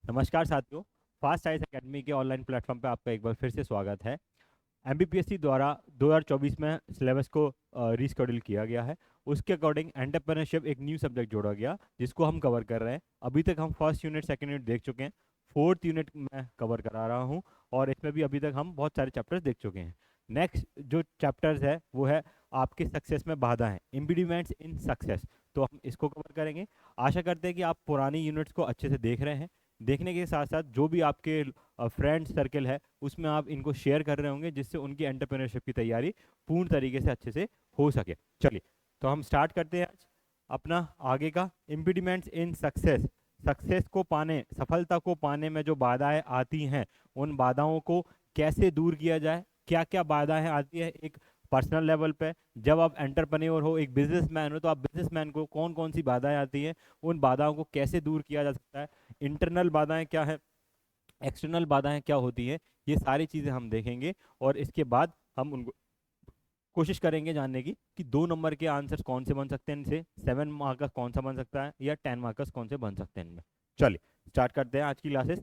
नमस्कार साथियों। Fast IAS academy के ऑनलाइन प्लेटफॉर्म पे आपका एक बार फिर से स्वागत है। एमबीपीएससी द्वारा 2024 में सिलेबस को रीशेड्यूल किया गया है। उसके अकॉर्डिंग एंटरप्रेन्योरशिप एक न्यू सब्जेक्ट जोड़ा गया जिसको हम कवर कर रहे हैं। अभी तक हम फर्स्ट यूनिट सेकंड यूनिट देख चुके हैं। फोर्थ यूनिट मैं कवर करा रहा हूँ और इसमें भी अभी तक हम बहुत सारे चैप्टर्स देख चुके हैं। नेक्स्ट जो चैप्टर्स है वो है आपके सक्सेस में बाधा है, इम्पीडिमेंट्स इन सक्सेस। तो हम इसको कवर करेंगे। आशा करते हैं कि आप पुरानी यूनिट्स को अच्छे से देख रहे हैं। देखने के साथ साथ जो भी आपके फ्रेंड सर्कल है उसमें आप इनको शेयर कर रहे होंगे जिससे उनकी एंटरप्रेन्योरशिप की तैयारी पूर्ण तरीके से अच्छे से हो सके। चलिए तो हम स्टार्ट करते हैं आज अपना आगे का। इम्पीडिमेंट्स इन सक्सेस। सक्सेस को पाने, सफलता को पाने में जो बाधाएं आती हैं उन बाधाओं को कैसे दूर किया जाए। क्या क्या बाधाएं आती है एक पर्सनल लेवल पे, जब आप एंटरप्रेन्योर हो, एक बिजनेसमैन हो, तो आप बिजनेसमैन को कौन कौन सी बाधाएं आती हैं, उन बाधाओं को कैसे दूर किया जा सकता है, इंटरनल बाधाएं क्या है, एक्सटर्नल बाधाएं क्या होती हैं, ये सारी चीज़ें हम देखेंगे। और इसके बाद हम उनको कोशिश करेंगे जानने की कि 2 नंबर के आंसर्स कौन से बन सकते हैं इनसे, 7 मार्कस कौन सा बन सकता है या 10 मार्कस कौन से बन सकते हैं इनमें। चलिए स्टार्ट करते हैं आज की क्लासेस।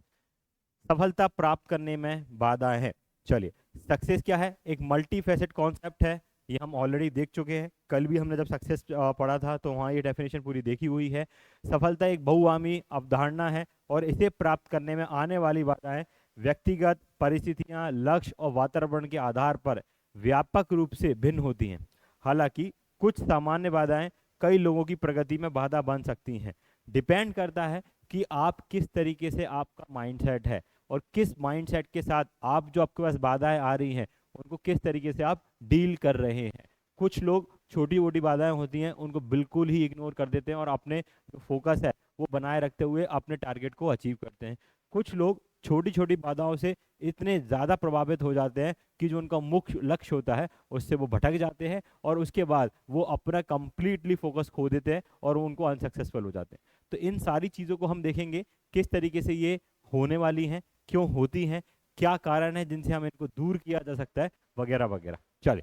सफलता प्राप्त करने में बाधा है। चलिए, सक्सेस क्या है, एक मल्टी फेसेट कॉन्सेप्ट है। ये हम ऑलरेडी देख चुके हैं। कल भी हमने जब सक्सेस पढ़ा था तो वहाँ ये डेफिनेशन पूरी देखी हुई है। सफलता एक बहुआयामी अवधारणा है और इसे प्राप्त करने में आने वाली बाधाएं व्यक्तिगत परिस्थितियां, लक्ष्य और वातावरण के आधार पर व्यापक रूप से भिन्न होती हैं। हालांकि कुछ सामान्य बाधाएं कई लोगों की प्रगति में बाधा बन सकती हैं। डिपेंड करता है कि आप किस तरीके से आपका माइंडसेट है और किस माइंडसेट के साथ आप जो आपके पास बाधाएं आ रही हैं उनको किस तरीके से आप डील कर रहे हैं। कुछ लोग छोटी मोटी बाधाएं होती हैं उनको बिल्कुल ही इग्नोर कर देते हैं और अपने जो फोकस है वो बनाए रखते हुए अपने टारगेट को अचीव करते हैं। कुछ लोग छोटी छोटी बाधाओं से इतने ज़्यादा प्रभावित हो जाते हैं कि जो उनका मुख्य लक्ष्य होता है उससे वो भटक जाते हैं और उसके बाद वो अपना कंप्लीटली फोकस खो देते हैं और वो उनको अनसक्सेसफुल हो जाते हैं। तो इन सारी चीज़ों को हम देखेंगे किस तरीके से ये होने वाली हैं, क्यों होती हैं, क्या कारण है जिनसे हम इनको दूर किया जा सकता है, वगैरह वगैरह। चलिए,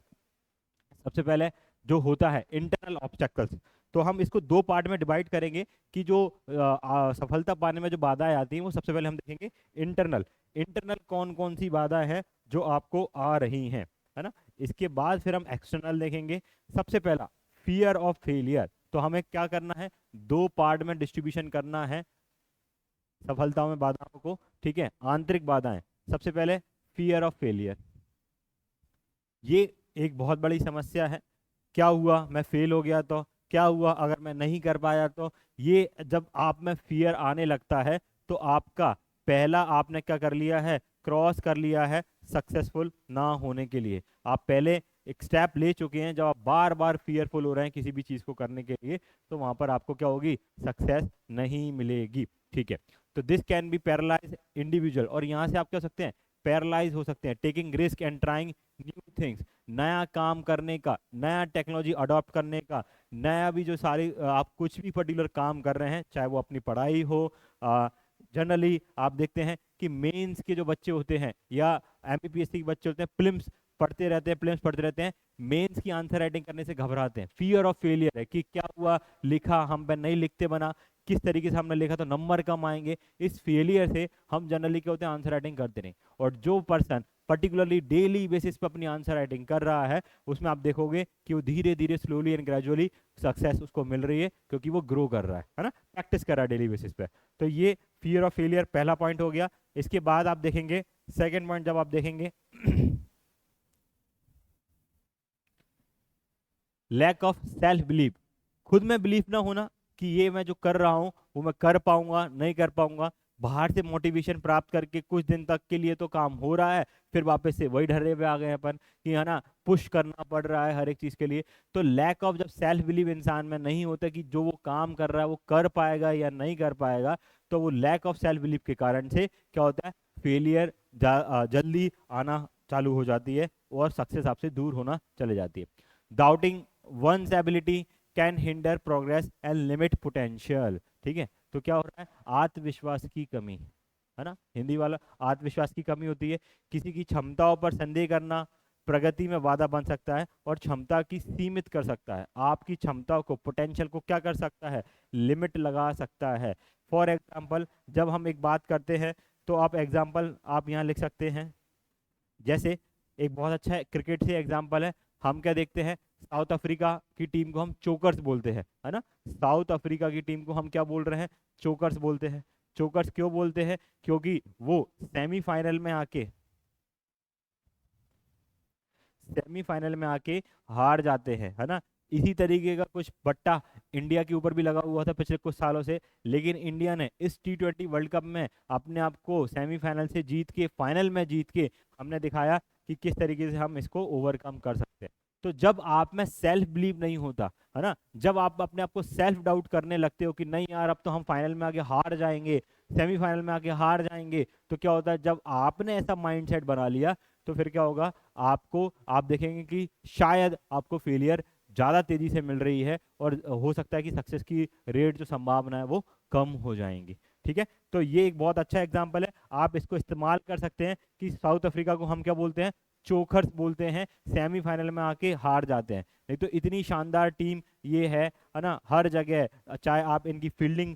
सबसे पहले जो होता है इंटरनल ऑब्स्टेकल्स, तो हम इसको 2 पार्ट में डिवाइड करेंगे कि जो सफलता पाने में जो बाधाएं आती हैं वो सबसे पहले हम देखेंगे इंटरनल। इंटरनल कौन कौन सी बाधाएं हैं जो आपको आ रही हैं, है ना। इसके बाद फिर हम एक्सटर्नल देखेंगे। सबसे पहला फियर ऑफ फेलियर। तो हमें क्या करना है, 2 पार्ट में डिस्ट्रीब्यूशन करना है सफलताओं में बाधाओं को। ठीक है, आंतरिक बाधाएं। सबसे पहले फियर ऑफ फेलियर, ये एक बहुत बड़ी समस्या है। क्या हुआ मैं फेल हो गया तो, क्या हुआ अगर मैं नहीं कर पाया तो। ये जब आप में फियर आने लगता है तो आपका पहला आपने क्या कर लिया है, क्रॉस कर लिया है सक्सेसफुल ना होने के लिए। आप पहले एक स्टेप ले चुके हैं। जब आप बार बार फियरफुल हो रहे हैं किसी भी चीज़ को करने के लिए तो वहां पर आपको क्या होगी, सक्सेस नहीं मिलेगी। ठीक है, तो this can be paralyse individual, और यहाँ से आप क्या हो सकते हैं, पैरालाइज हो सकते हैं। Taking risk and trying new things, नया काम करने का, नया टेक्नोलॉजी अडॉप्ट करने का, नया भी जो सारी आप कुछ भी पर्टिकुलर काम कर रहे हैं, चाहे वो अपनी पढ़ाई हो। जनरली आप देखते हैं कि मेंस के जो बच्चे होते हैं या एमपीपीएससी के बच्चे होते हैं, प्रीलिम्स पढ़ते रहते हैं, प्रीलिम्स पढ़ते रहते हैं, मेंस की आंसर राइटिंग करने से घबराते हैं। फियर ऑफ फेलियर है कि क्या हुआ, लिखा हम पे नहीं लिखते बना, किस तरीके से हमने लिखा तो नंबर कम आएंगे। इस फेलियर से हम जनरली क्या होते हैं, आंसर राइटिंग करते नहीं। और जो पर्सन पर्टिकुलरली डेली बेसिस पे अपनी आंसर राइटिंग कर रहा है उसमें आप देखोगे कि वो धीरे धीरे स्लोली एंड ग्रेजुअली सक्सेस उसको मिल रही है क्योंकि वो ग्रो कर रहा है ना, प्रैक्टिस कर रहा है डेली बेसिस पे। तो ये फियर ऑफ फेलियर पहला पॉइंट हो गया। इसके बाद आप देखेंगे सेकेंड पॉइंट, जब आप देखेंगे लैक ऑफ सेल्फ बिलीव, खुद में बिलीफ ना होना कि ये मैं जो कर रहा हूँ वो मैं कर पाऊंगा नहीं कर पाऊंगा। बाहर से मोटिवेशन प्राप्त करके कुछ दिन तक के लिए तो काम हो रहा है, फिर वापस से वही ढर्रे पे आ गए अपन कि है ना, पुश करना पड़ रहा है हर एक चीज के लिए। तो लैक ऑफ जब सेल्फ बिलीव इंसान में नहीं होता कि जो वो काम कर रहा है वो कर पाएगा या नहीं कर पाएगा, तो वो लैक ऑफ सेल्फ बिलीव के कारण से क्या होता है, फेलियर जल्दी आना चालू हो जाती है और सक्सेस आपसे दूर होना चले जाती है। Doubting one's ability can hinder progress and limit potential। ठीक है, तो क्या हो रहा है, आत्मविश्वास की कमी, है ना, हिंदी वाला, आत्मविश्वास की कमी होती है। किसी की क्षमताओं पर संदेह करना प्रगति में बाधा बन सकता है और क्षमता की सीमित कर सकता है। आपकी क्षमताओं को, पोटेंशियल को क्या कर सकता है, लिमिट लगा सकता है। फॉर एग्जाम्पल जब हम एक बात करते हैं तो आप एग्जाम्पल आप यहाँ लिख सकते हैं। जैसे एक बहुत अच्छा क्रिकेट से एग्जाम्पल है, हम क्या देखते हैं, साउथ अफ्रीका की टीम को हम चोकर्स बोलते हैं, है ना। साउथ अफ्रीका की टीम को हम क्या बोल रहे हैं, चोकर्स बोलते हैं। चोकर्स क्यों बोलते हैं, क्योंकि वो सेमीफाइनल में आके हार जाते हैं, है ना। इसी तरीके का कुछ बट्टा इंडिया के ऊपर भी लगा हुआ था पिछले कुछ सालों से, लेकिन इंडिया ने इस T20 वर्ल्ड कप में अपने आप को सेमीफाइनल से जीत के फाइनल में जीत के हमने दिखाया कि किस तरीके से हम इसको ओवरकम कर सकते हैं। तो जब आप में सेल्फ बिलीव नहीं होता, है ना, जब आप अपने आप को सेल्फ डाउट करने लगते हो कि नहीं यार अब तो हम फाइनल में आके हार जाएंगे, सेमीफाइनल में आके हार जाएंगे, तो क्या होता है, जब आपने ऐसा माइंडसेट बना लिया तो फिर क्या होगा, आपको आप देखेंगे कि शायद आपको फेलियर ज़्यादा तेजी से मिल रही है और हो सकता है कि सक्सेस की रेट जो संभावना है वो कम हो जाएंगी। ठीक है, तो ये एक बहुत अच्छा एग्जाम्पल है, आप इसको इस्तेमाल कर सकते हैं कि साउथ अफ्रीका को हम क्या बोलते हैं, चोखर्स बोलते हैं, सेमीफाइनल में आके हार जाते हैं। नहीं तो इतनी शानदार टीम ये है ना, हर जगह चाहे आप इनकी फील्डिंग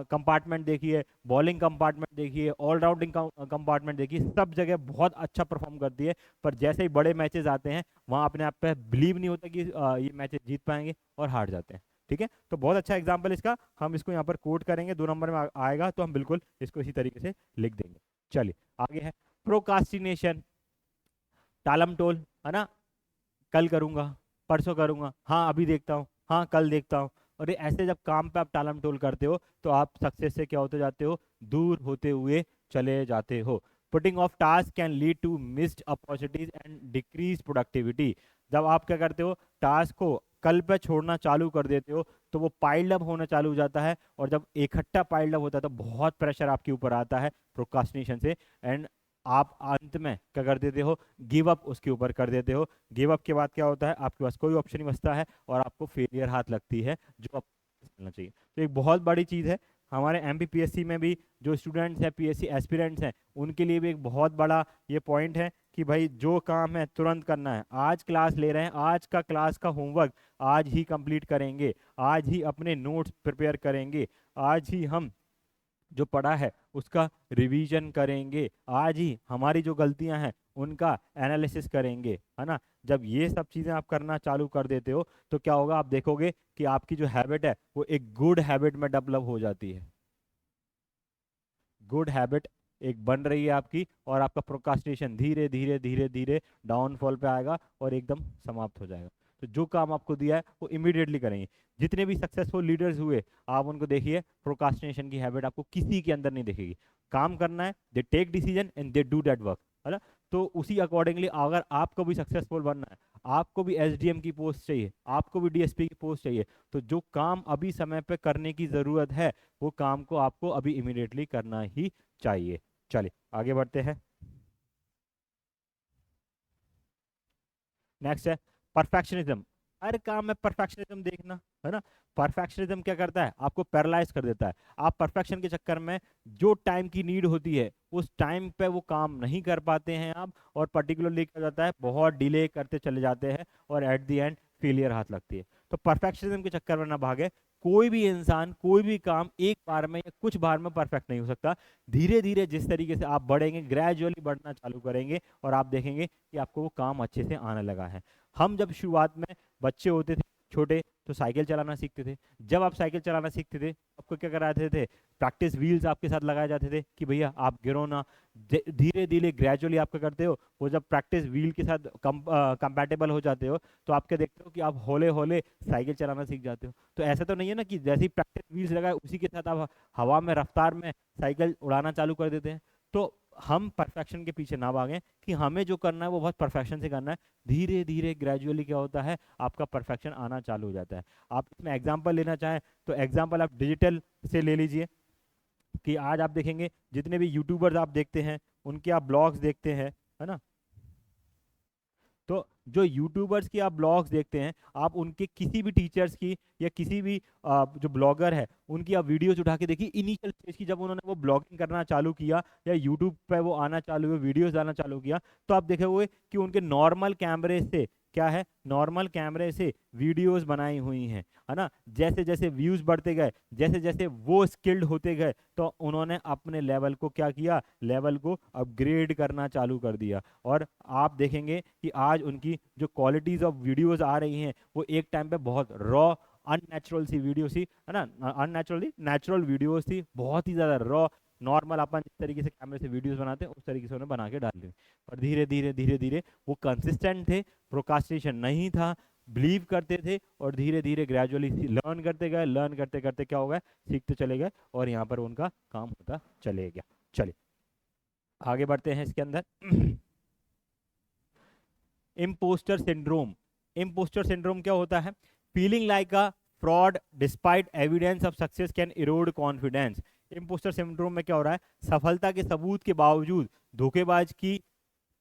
कंपार्टमेंट देखिए, बॉलिंग कंपार्टमेंट देखिए, ऑलराउंडिंग कंपार्टमेंट देखिए, सब जगह बहुत अच्छा परफॉर्म करती है। पर जैसे ही बड़े मैचेस आते हैं वहाँ अपने आप पे बिलीव नहीं होता कि ये मैचेस जीत पाएंगे और हार जाते हैं। ठीक है, तो बहुत अच्छा एग्जाम्पल इसका, हम इसको यहाँ पर कोट करेंगे, 2 नंबर में आएगा तो हम बिल्कुल इसको इसी तरीके से लिख देंगे। चलिए आगे है प्रोकास्टिनेशन, टालम टोल, है ना, कल करूंगा, परसों करूंगा, हाँ अभी देखता हूँ, हाँ कल देखता हूँ। और ये ऐसे जब काम पे आप टालम टोल करते हो तो आप सक्सेस से क्या होते जाते हो, दूर होते हुए चले जाते हो। Putting off task can lead to missed opportunities and decrease productivity. जब आप क्या करते हो, टास्क को कल पे छोड़ना चालू कर देते हो तो वो पाइल्ड अप होना चालू हो जाता है, और जब इकट्ठा पाइल्ड अप होता है तो बहुत प्रेशर आपके ऊपर आता है प्रोक्रास्टिनेशन से, एंड आप अंत में क्या कर देते हो, गिव अप उसके ऊपर कर देते हो। गिव अप के बाद क्या होता है, आपके पास कोई ऑप्शन नहीं बचता है और आपको फेलियर हाथ लगती है, जो आप करना चाहिए। तो एक बहुत बड़ी चीज़ है, हमारे MPPSC में भी जो स्टूडेंट्स हैं, PSC एस्पिरेंट्स हैं, उनके लिए भी एक बहुत बड़ा ये पॉइंट है कि भाई जो काम है तुरंत करना है। आज क्लास ले रहे हैं, आज का क्लास का होमवर्क आज ही कंप्लीट करेंगे, आज ही अपने नोट्स प्रिपेयर करेंगे, आज ही हम जो पढ़ा है उसका रिवीजन करेंगे, आज ही हमारी जो गलतियां हैं उनका एनालिसिस करेंगे, है ना। जब ये सब चीज़ें आप करना चालू कर देते हो तो क्या होगा, आप देखोगे कि आपकी जो हैबिट है वो एक गुड हैबिट में डेवलप हो जाती है। गुड हैबिट एक बन रही है आपकी, और आपका प्रोक्रास्टिनेशन धीरे धीरे धीरे धीरे डाउनफॉल पे आएगा और एकदम समाप्त हो जाएगा। तो जो काम आपको दिया है वो इमीडिएटली करेंगे। जितने भी सक्सेसफुल लीडर्स हुए आप उनको देखिए, प्रोक्रास्टिनेशन की हैबिट आपको किसी के अंदर नहीं दिखेगी। काम करना है, they take decision and they do that work, है ना। तो उसी अकॉर्डिंगली अगर आपको भी सक्सेसफुल बनना है, आपको भी SDM की पोस्ट चाहिए, आपको भी DSP की पोस्ट चाहिए, तो जो काम अभी समय पे करने की ज़रूरत है वो काम को आपको अभी इमीडिएटली करना ही चाहिए। चलिए आगे बढ़ते हैं। नेक्स्ट है परफेक्शनिज्म। हर काम में परफेक्शनिज्म देखना, है ना। परफेक्शनिज्म क्या करता है, आपको पैरालाइज कर देता है। आप परफेक्शन के चक्कर में जो टाइम की नीड होती है उस टाइम पे वो काम नहीं कर पाते हैं आप, और पर्टिकुलरली क्या जाता है, बहुत डिले करते चले जाते हैं और एट द एंड फेलियर हाथ लगती है। तो परफेक्शनिज्म के चक्कर में ना भागे। कोई भी इंसान कोई भी काम एक बार में या कुछ बार में परफेक्ट नहीं हो सकता। धीरे धीरे जिस तरीके से आप बढ़ेंगे, ग्रेजुअली बढ़ना चालू करेंगे और आप देखेंगे कि आपको वो काम अच्छे से आने लगा है। हम जब शुरुआत में बच्चे होते थे छोटे तो साइकिल चलाना सीखते थे। जब आप साइकिल चलाना सीखते थे आपको क्या कराते थे, प्रैक्टिस व्हील्स आपके साथ लगाए जाते थे कि भैया आप गिरो ना। धीरे धीरे ग्रेजुअली आप क्या करते हो, वो जब प्रैक्टिस व्हील के साथ कंपैटिबल हो जाते हो तो आप क्या देखते हो कि आप हौले हौले साइकिल चलाना सीख जाते हो। तो ऐसा तो नहीं है ना कि जैसे ही प्रैक्टिस व्हील्स लगाए उसी के साथ आप हवा में रफ्तार में साइकिल उड़ाना चालू कर देते हैं। तो हम परफेक्शन के पीछे ना भागें कि हमें जो करना है वो बहुत परफेक्शन से करना है। धीरे धीरे ग्रेजुअली क्या होता है, आपका परफेक्शन आना चालू हो जाता है। आप इसमें एग्जांपल लेना चाहें तो एग्जांपल आप डिजिटल से ले लीजिए, कि आज आप देखेंगे जितने भी यूट्यूबर्स आप देखते हैं उनके आप ब्लॉग्स देखते हैं, है ना। तो जो यूट्यूबर्स की आप ब्लॉग्स देखते हैं, आप उनके किसी भी टीचर्स की या किसी भी जो ब्लॉगर है उनकी आप वीडियोज उठा के देखिए, इनिशियल स्टेज की, जब उन्होंने वो ब्लॉगिंग करना चालू किया या यूट्यूब पे वो आना चालू हुए, वीडियोस डालना चालू किया, तो आप देखे हुए कि उनके नॉर्मल कैमरे से क्या है, नॉर्मल कैमरे से वीडियोस बनाई हुई हैं, है ना। जैसे जैसे व्यूज बढ़ते गए, जैसे जैसे वो स्किल्ड होते गए, तो उन्होंने अपने लेवल को क्या किया, लेवल को अपग्रेड करना चालू कर दिया। और आप देखेंगे कि आज उनकी जो क्वालिटीज ऑफ वीडियोस आ रही हैं वो एक टाइम पे बहुत रॉ, अननेचुरल सी वीडियो सी, है ना, अननेचुरली नेचुरल वीडियोस थी, बहुत ही ज़्यादा रॉ, नॉर्मल अपन जिस तरीके से कैमरे से वीडियोस बनाते हैं उस तरीके से उन्हें बना के डाल दी। पर धीरे धीरे धीरे धीरे वो कंसिस्टेंट थे, प्रोकास्टिनेशन नहीं था, बिलीव करते थे, और धीरे धीरे ग्रेजुअली लर्न करते गए, लर्न करते करते क्या हो गया, सीखते चले गए, और यहाँ पर उनका काम होता चले गया। चलिए आगे बढ़ते हैं इसके अंदर। Impostor syndrome. इम्पोस्टर सिंड्रोम क्या होता है, feeling like a fraud despite evidence of success can erode confidence. Impostor syndrome में क्या हो रहा है, सफलता के सबूत के बावजूद धोखेबाज की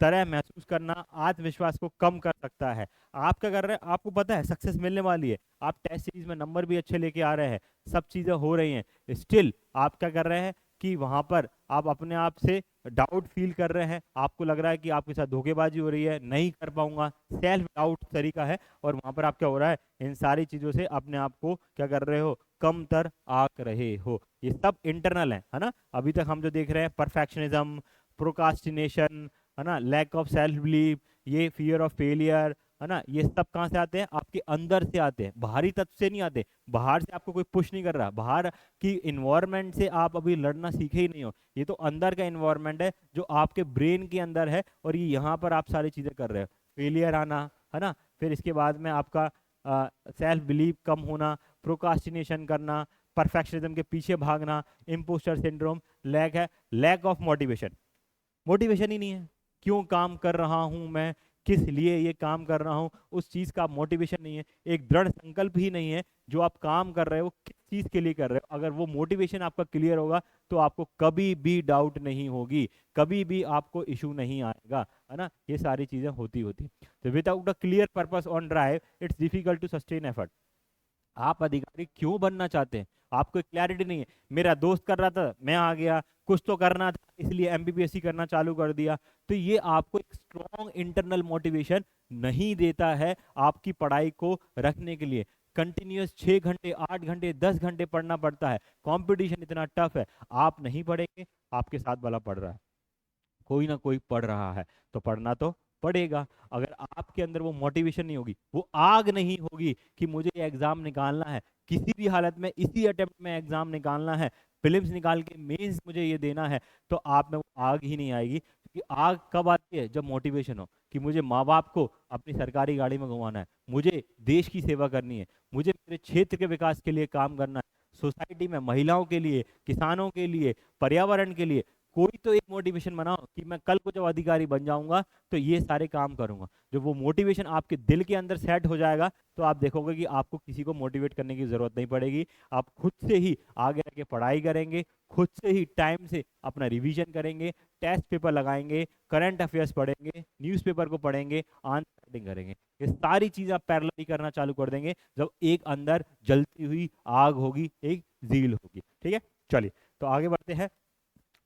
तरह महसूस करना आत्मविश्वास को कम कर सकता है। आप क्या कर रहे हैं, आपको पता है सक्सेस मिलने वाली है, आप टेस्ट सीरीज में नंबर भी अच्छे लेके आ रहे हैं, सब चीज़ें हो रही हैं, स्टिल आप क्या कर रहे हैं कि वहाँ पर आप अपने आप से डाउट फील कर रहे हैं, आपको लग रहा है कि आपके साथ धोखेबाजी हो रही है, नहीं कर पाऊंगा, सेल्फ डाउट तरीका है, और वहाँ पर आप क्या हो रहा है, इन सारी चीज़ों से अपने आप को क्या कर रहे हो, कमतर आंक रहे हो। ये सब इंटरनल है ना। अभी तक हम जो देख रहे हैं, परफेक्शनिज्म, प्रोकास्टिनेशन, है ना, लैक ऑफ सेल्फ बिलीव, ये फियर ऑफ फेलियर, है ना, ये सब कहाँ से आते हैं, आपके अंदर से आते हैं, बाहरी तत्व से नहीं आते। बाहर से आपको कोई पुश नहीं कर रहा, बाहर की इन्वायरमेंट से आप अभी लड़ना सीखे ही नहीं हो, ये तो अंदर का इन्वायरमेंट है जो आपके ब्रेन के अंदर है, और ये यहाँ पर आप सारी चीज़ें कर रहे हो, फेलियर आना, है ना, फिर इसके बाद में आपका सेल्फ बिलीव कम होना, प्रोकास्टिनेशन करना, परफेक्शनिज्म के पीछे भागना, इम्पोस्टर सिंड्रोम, लैक है, लैक ऑफ मोटिवेशन, मोटिवेशन ही नहीं है, क्यों काम कर रहा हूं मैं, किस लिए ये काम कर रहा हूं, उस चीज का मोटिवेशन नहीं है, एक दृढ़ संकल्प ही नहीं है, जो आप काम कर रहे हो किस चीज के लिए कर रहे हो, अगर वो मोटिवेशन आपका क्लियर होगा तो आपको कभी भी डाउट नहीं होगी, कभी भी आपको इशू नहीं आएगा, है ना। ये सारी चीजें होती होती, तो without a clear purpose on drive it's difficult to sustain effort. आप अधिकारी क्यों बनना चाहते हैं, आपको क्लैरिटी नहीं है, मेरा दोस्त कर रहा था मैं आ गया, कुछ तो करना था इसलिए एमपीपीएससी करना चालू कर दिया, तो ये आपको एक स्ट्रॉन्ग इंटरनल मोटिवेशन नहीं देता है आपकी पढ़ाई को रखने के लिए। कंटिन्यूस 6 घंटे 8 घंटे 10 घंटे पढ़ना पड़ता है, कंपटीशन इतना टफ है, आप नहीं पढ़ेंगे, आपके साथ वाला पढ़ रहा है, कोई ना कोई पढ़ रहा है, तो पढ़ना तो पड़ेगा। अगर आपके अंदर वो मोटिवेशन नहीं होगी, वो आग नहीं होगी कि मुझे ये एग्जाम निकालना है, किसी भी हालत में इसी अटेम्प्ट में एग्जाम निकालना है, प्रीलिम्स निकाल के मेंस मुझे ये देना है, तो आप में वो आग ही नहीं आएगी। क्योंकि आग कब आती है, जब मोटिवेशन हो कि मुझे माँ बाप को अपनी सरकारी गाड़ी में घुमाना है, मुझे देश की सेवा करनी है, मुझे मेरे क्षेत्र के विकास के लिए काम करना है, सोसाइटी में महिलाओं के लिए, किसानों के लिए, पर्यावरण के लिए, कोई तो एक मोटिवेशन बनाओ कि मैं कल को जब अधिकारी बन जाऊंगा तो ये सारे काम करूंगा। जब वो मोटिवेशन आपके दिल के अंदर सेट हो जाएगा तो आप देखोगे कि आपको किसी को मोटिवेट करने की जरूरत नहीं पड़ेगी, आप खुद से ही आगे आके पढ़ाई करेंगे, खुद से ही टाइम से अपना रिवीजन करेंगे, टेस्ट पेपर लगाएंगे, करंट अफेयर्स पढ़ेंगे, न्यूज़पेपर को पढ़ेंगे, आंसर राइटिंग करेंगे, ये सारी चीजें आप पैरेलली करना चालू कर देंगे जब एक अंदर जलती हुई आग होगी, एक जील होगी। ठीक है, चलिए तो आगे बढ़ते हैं।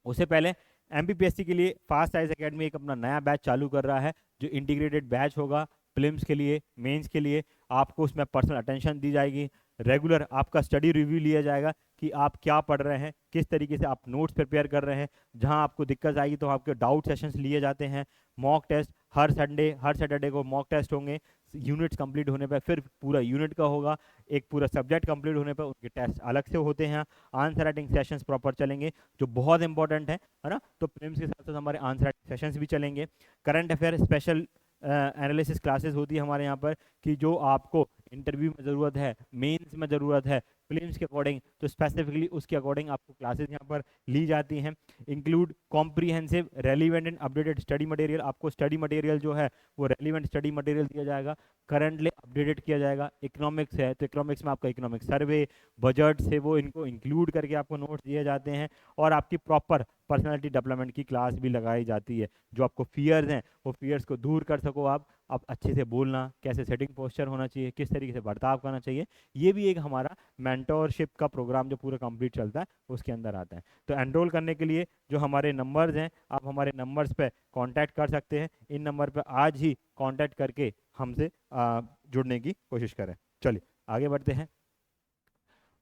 उससे पहले एमपीपीएससी के लिए फास्ट आइज एकेडमी एक अपना नया बैच चालू कर रहा है, जो इंटीग्रेटेड बैच होगा प्रीलिम्स के लिए, मेंस के लिए, आपको उसमें पर्सनल अटेंशन दी जाएगी, रेगुलर आपका स्टडी रिव्यू लिया जाएगा कि आप क्या पढ़ रहे हैं, किस तरीके से आप नोट्स प्रिपेयर कर रहे हैं, जहां आपको दिक्कत आएगी तो आपके डाउट सेशंस लिए जाते हैं, मॉक टेस्ट हर संडे हर सैटरडे को मॉक टेस्ट होंगे, यूनिट्स कंप्लीट होने पर फिर पूरा यूनिट का होगा, एक पूरा सब्जेक्ट कंप्लीट होने पर उनके टेस्ट अलग से होते हैं, आंसर राइटिंग सेशंस प्रॉपर चलेंगे जो बहुत इंपॉर्टेंट है ना। तो प्रीलिम्स के साथ साथ हमारे आंसर राइटिंग सेशंस भी चलेंगे, current affair special analysis classes होती है हमारे यहाँ पर कि जो आपको इंटरव्यू में ज़रूरत है, मेंस में ज़रूरत है, प्रीलिम्स के अकॉर्डिंग, तो स्पेसिफिकली उसके अकॉर्डिंग आपको क्लासेस यहाँ पर ली जाती हैं। Include comprehensive relevant and updated study material, आपको स्टडी मटेरियल जो है वो रेलिवेंट स्टडी मटेरियल दिया जाएगा, करंटली अपडेटेड किया जाएगा। इकोनॉमिक्स है तो इकोनॉमिक्स में आपका इकोनॉमिक सर्वे, बजट से वो इनको इंक्लूड करके आपको नोट्स दिए जाते हैं, और आपकी प्रॉपर पर्सनालिटी डेवलपमेंट की क्लास भी लगाई जाती है, जो आपको फियर्स हैं वो फियर्स को दूर कर सको आप, अब अच्छे से बोलना, कैसे सेटिंग पोस्चर होना चाहिए, किस तरीके से बर्ताव करना चाहिए, ये भी एक हमारा मेंटोरशिप का प्रोग्राम जो पूरा कंप्लीट चलता है उसके अंदर आता है। तो एनरोल करने के लिए जो हमारे नंबर्स हैं, आप हमारे नंबर्स पे कांटेक्ट कर सकते हैं। इन नंबर पे आज ही कांटेक्ट करके हमसे जुड़ने की कोशिश करें। चलिए आगे बढ़ते हैं।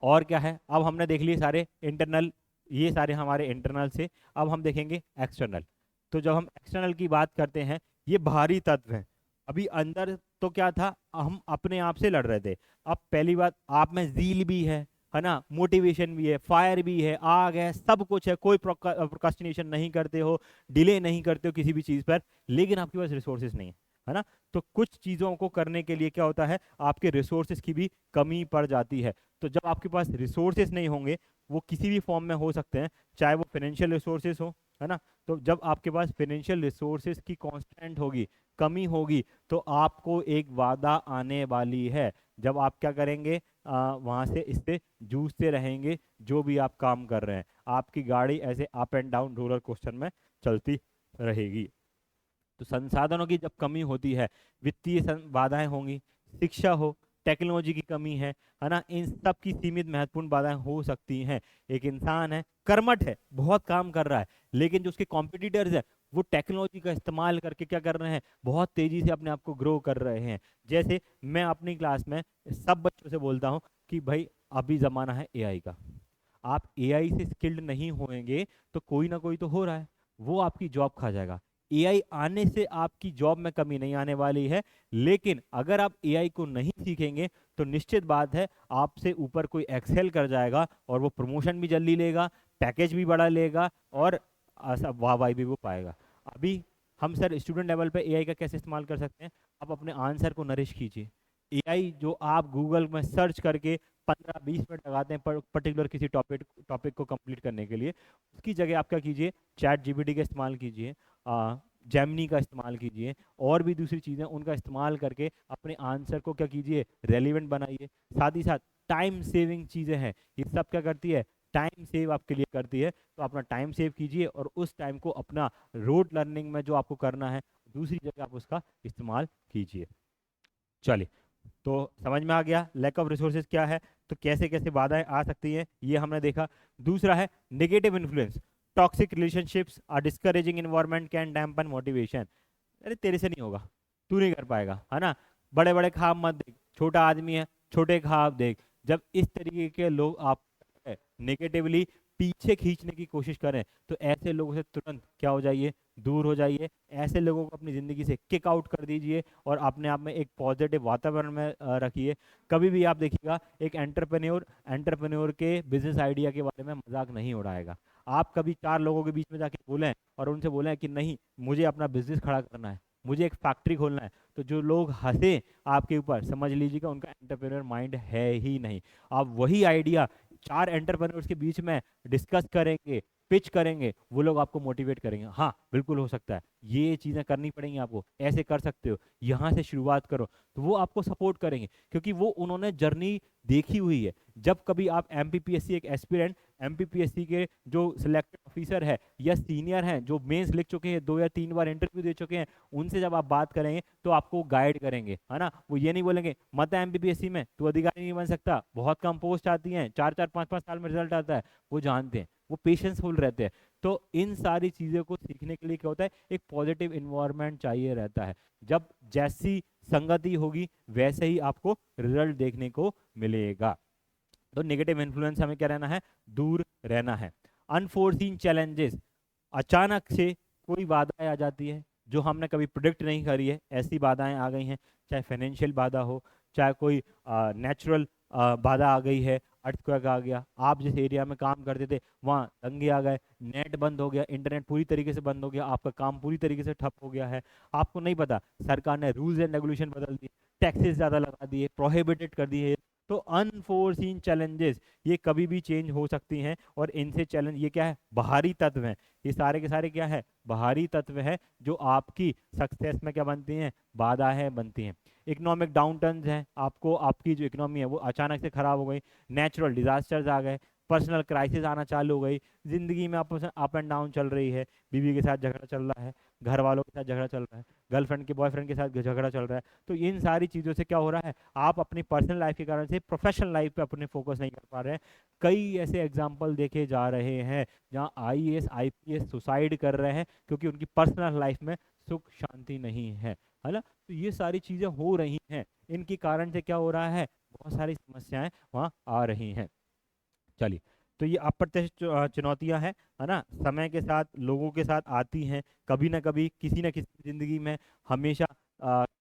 और क्या है, अब हमने देख लिए सारे इंटरनल, ये सारे हमारे इंटरनल से। अब हम देखेंगे एक्सटर्नल। तो जब हम एक्सटर्नल की बात करते हैं, ये बाहरी तत्व हैं। अभी अंदर तो क्या था, हम अपने आप से लड़ रहे थे। अब पहली बात, आप में ज़ील भी है ना, मोटिवेशन भी है, फायर भी है, आग है, सब कुछ है, कोई प्रोक्रास्टिनेशन नहीं करते हो, डिले नहीं करते हो किसी भी चीज़ पर, लेकिन आपके पास रिसोर्सेज नहीं है ना। तो कुछ चीज़ों को करने के लिए क्या होता है, आपके रिसोर्सेज की भी कमी पड़ जाती है। तो जब आपके पास रिसोर्सेज नहीं होंगे, वो किसी भी फॉर्म में हो सकते हैं, चाहे वो फाइनेंशियल रिसोर्सेज हो, है ना। तो जब आपके पास फाइनेंशियल रिसोर्सेज की कांस्टेंट होगी, कमी होगी, तो आपको एक बाधा आने वाली है। जब आप क्या करेंगे, वहाँ से इससे जूझते रहेंगे, जो भी आप काम कर रहे हैं, आपकी गाड़ी ऐसे up and down roller coaster में चलती रहेगी। तो संसाधनों की जब कमी होती है, वित्तीय बाधाएं होंगी, शिक्षा हो, टेक्नोलॉजी की कमी है ना, इन सब की सीमित महत्वपूर्ण बाधाएं हो सकती हैं। एक इंसान है, कर्मठ है, बहुत काम कर रहा है, लेकिन जो उसके कॉम्पिटिटर्स है, वो टेक्नोलॉजी का इस्तेमाल करके क्या कर रहे हैं, बहुत तेजी से अपने आप को ग्रो कर रहे हैं। जैसे मैं अपनी क्लास में सब बच्चों से बोलता हूँ कि भाई अभी ज़माना है एआई का, आप एआई से स्किल्ड नहीं होंगे तो कोई ना कोई तो हो रहा है, वो आपकी जॉब खा जाएगा। एआई आने से आपकी जॉब में कमी नहीं आने वाली है, लेकिन अगर आप एआई को नहीं सीखेंगे तो निश्चित बात है आपसे ऊपर कोई एक्सेल कर जाएगा और वो प्रमोशन भी जल्दी लेगा, पैकेज भी बड़ा लेगा और वाहवाही भी वो पाएगा। अभी हम सर स्टूडेंट लेवल पे एआई का कैसे इस्तेमाल कर सकते हैं, आप अपने आंसर को नरिश कीजिए। एआई जो आप गूगल में सर्च करके 15-20 मिनट लगाते हैं पर्टिकुलर किसी टॉपिक को कंप्लीट करने के लिए, उसकी जगह आप क्या कीजिए, चैट जीपीटी का इस्तेमाल कीजिए, जेमिनी का इस्तेमाल कीजिए, और भी दूसरी चीज़ें उनका इस्तेमाल करके अपने आंसर को क्या कीजिए, रेलिवेंट बनाइए। साथ ही साथ टाइम सेविंग चीज़ें हैं, ये सब क्या करती है, टाइम सेव आपके लिए करती है। तो अपना टाइम सेव कीजिए और उस टाइम को अपना रोड लर्निंग में जो आपको करना है, दूसरी जगह आप उसका इस्तेमाल कीजिए। चलिए, तो समझ में आ गया लैक ऑफ रिसोर्सेज क्या है, तो कैसे कैसे बाधाएं आ सकती हैं, ये हमने देखा। दूसरा है negative influence, toxic relationships, a discouraging environment can dampen motivation. अरे तेरे से नहीं होगा, तू नहीं कर पाएगा, है ना, बड़े बड़े ख्वाब मत देख, छोटा आदमी है, छोटे ख्वाब देख। जब इस तरीके के लोग आप नेगेटिवली पीछे खींचने की कोशिश करें, तो ऐसे लोगों से तुरंत क्या हो जाइए, दूर हो जाइए। ऐसे लोगों को अपनी ज़िंदगी से किक आउट कर दीजिए और अपने आप में एक पॉजिटिव वातावरण में रखिए। कभी भी आप देखिएगा, एक एंटरप्रेन्योर के बिजनेस आइडिया के बारे में मजाक नहीं उड़ाएगा। आप कभी 4 लोगों के बीच में जाके बोलें और उनसे बोलें कि नहीं मुझे अपना बिजनेस खड़ा करना है, मुझे एक फैक्ट्री खोलना है, तो जो लोग हंसे आपके ऊपर, समझ लीजिएगा उनका एंटरप्रेन्योर माइंड है ही नहीं। आप वही आइडिया 4 एंटरप्रेन्योर्स के बीच में डिस्कस करेंगे, पिच करेंगे, वो लोग आपको मोटिवेट करेंगे, हाँ बिल्कुल हो सकता है, ये चीज़ें करनी पड़ेंगी आपको, ऐसे कर सकते हो, यहाँ से शुरुआत करो। तो वो आपको सपोर्ट करेंगे, क्योंकि वो उन्होंने जर्नी देखी हुई है। जब कभी आप एमपीपीएससी एक एस्पिरेंट, एमपीपीएससी के जो सिलेक्टेड ऑफिसर है या सीनियर हैं जो मेंस लिख चुके हैं, 2 या 3 बार इंटरव्यू दे चुके हैं, उनसे जब आप बात करेंगे तो आपको गाइड करेंगे, है ना। वो ये नहीं बोलेंगे मत एमपीपीएससी में, तू अधिकारी नहीं बन सकता, बहुत कम पोस्ट आती हैं, 4-4 5-5 साल में रिजल्ट आता है। वो जानते हैं, वो पेशेंसफुल रहते हैं। तो इन सारी चीज़ों को सीखने के लिए क्या होता है, एक पॉजिटिव इन्वायरमेंट चाहिए रहता है। जब जैसी संगति होगी वैसे ही आपको रिजल्ट देखने को मिलेगा। तो नेगेटिव इन्फ्लुएंस हमें क्या रहना है, दूर रहना है। अनफोर्सीन चैलेंजेस, अचानक से कोई बाधाएं आ जाती है जो हमने कभी प्रिडिक्ट नहीं करी है, ऐसी बाधाएं आ गई हैं, चाहे फाइनेंशियल बाधा हो, चाहे कोई नेचुरल बाधा आ गई है, अर्थक्वेक आ गया, आप जिस एरिया में काम करते थे वहाँ दंगे आ गए, नेट बंद हो गया, इंटरनेट पूरी तरीके से बंद हो गया, आपका काम पूरी तरीके से ठप हो गया है, आपको नहीं पता, सरकार ने रूल्स एंड रेगुलेशन बदल दिए, टैक्सेस ज़्यादा लगा दिए, प्रोहिबिटेड कर दिए। तो अनफोर्सीन चैलेंजेस ये कभी भी चेंज हो सकती हैं, और इनसे चैलेंज, ये क्या है, बाहरी तत्व हैं, ये सारे के सारे क्या है, बाहरी तत्व है जो आपकी सक्सेस में क्या बनती हैं, बाधाएं बनती हैं। इकोनॉमिक डाउन टर्न्स हैं, आपको आपकी जो इकोनॉमी है वो अचानक से खराब हो गई, नेचुरल डिजास्टर्स आ गए, पर्सनल क्राइसिस आना चालू हो गई, जिंदगी में अप एंड डाउन चल रही है, बीवी के साथ झगड़ा चल रहा है, घर वालों के साथ झगड़ा चल रहा है, गर्लफ्रेंड के बॉयफ्रेंड के साथ झगड़ा चल रहा है, तो इन सारी चीज़ों से क्या हो रहा है, आप अपनी पर्सनल लाइफ के कारण से प्रोफेशनल लाइफ पे अपने फोकस नहीं कर पा रहे हैं। कई ऐसे एग्जाम्पल देखे जा रहे हैं जहाँ आईएएस आईपीएस सुसाइड कर रहे हैं क्योंकि उनकी पर्सनल लाइफ में सुख शांति नहीं है ना। तो ये सारी चीज़ें हो रही हैं, इनके कारण से क्या हो रहा है, बहुत सारी समस्याएं वहाँ आ रही हैं। चलिए, तो ये अप्रत्याशित चुनौतियां हैं, है ना, समय के साथ लोगों के साथ आती हैं, कभी ना कभी किसी न किसी जिंदगी में हमेशा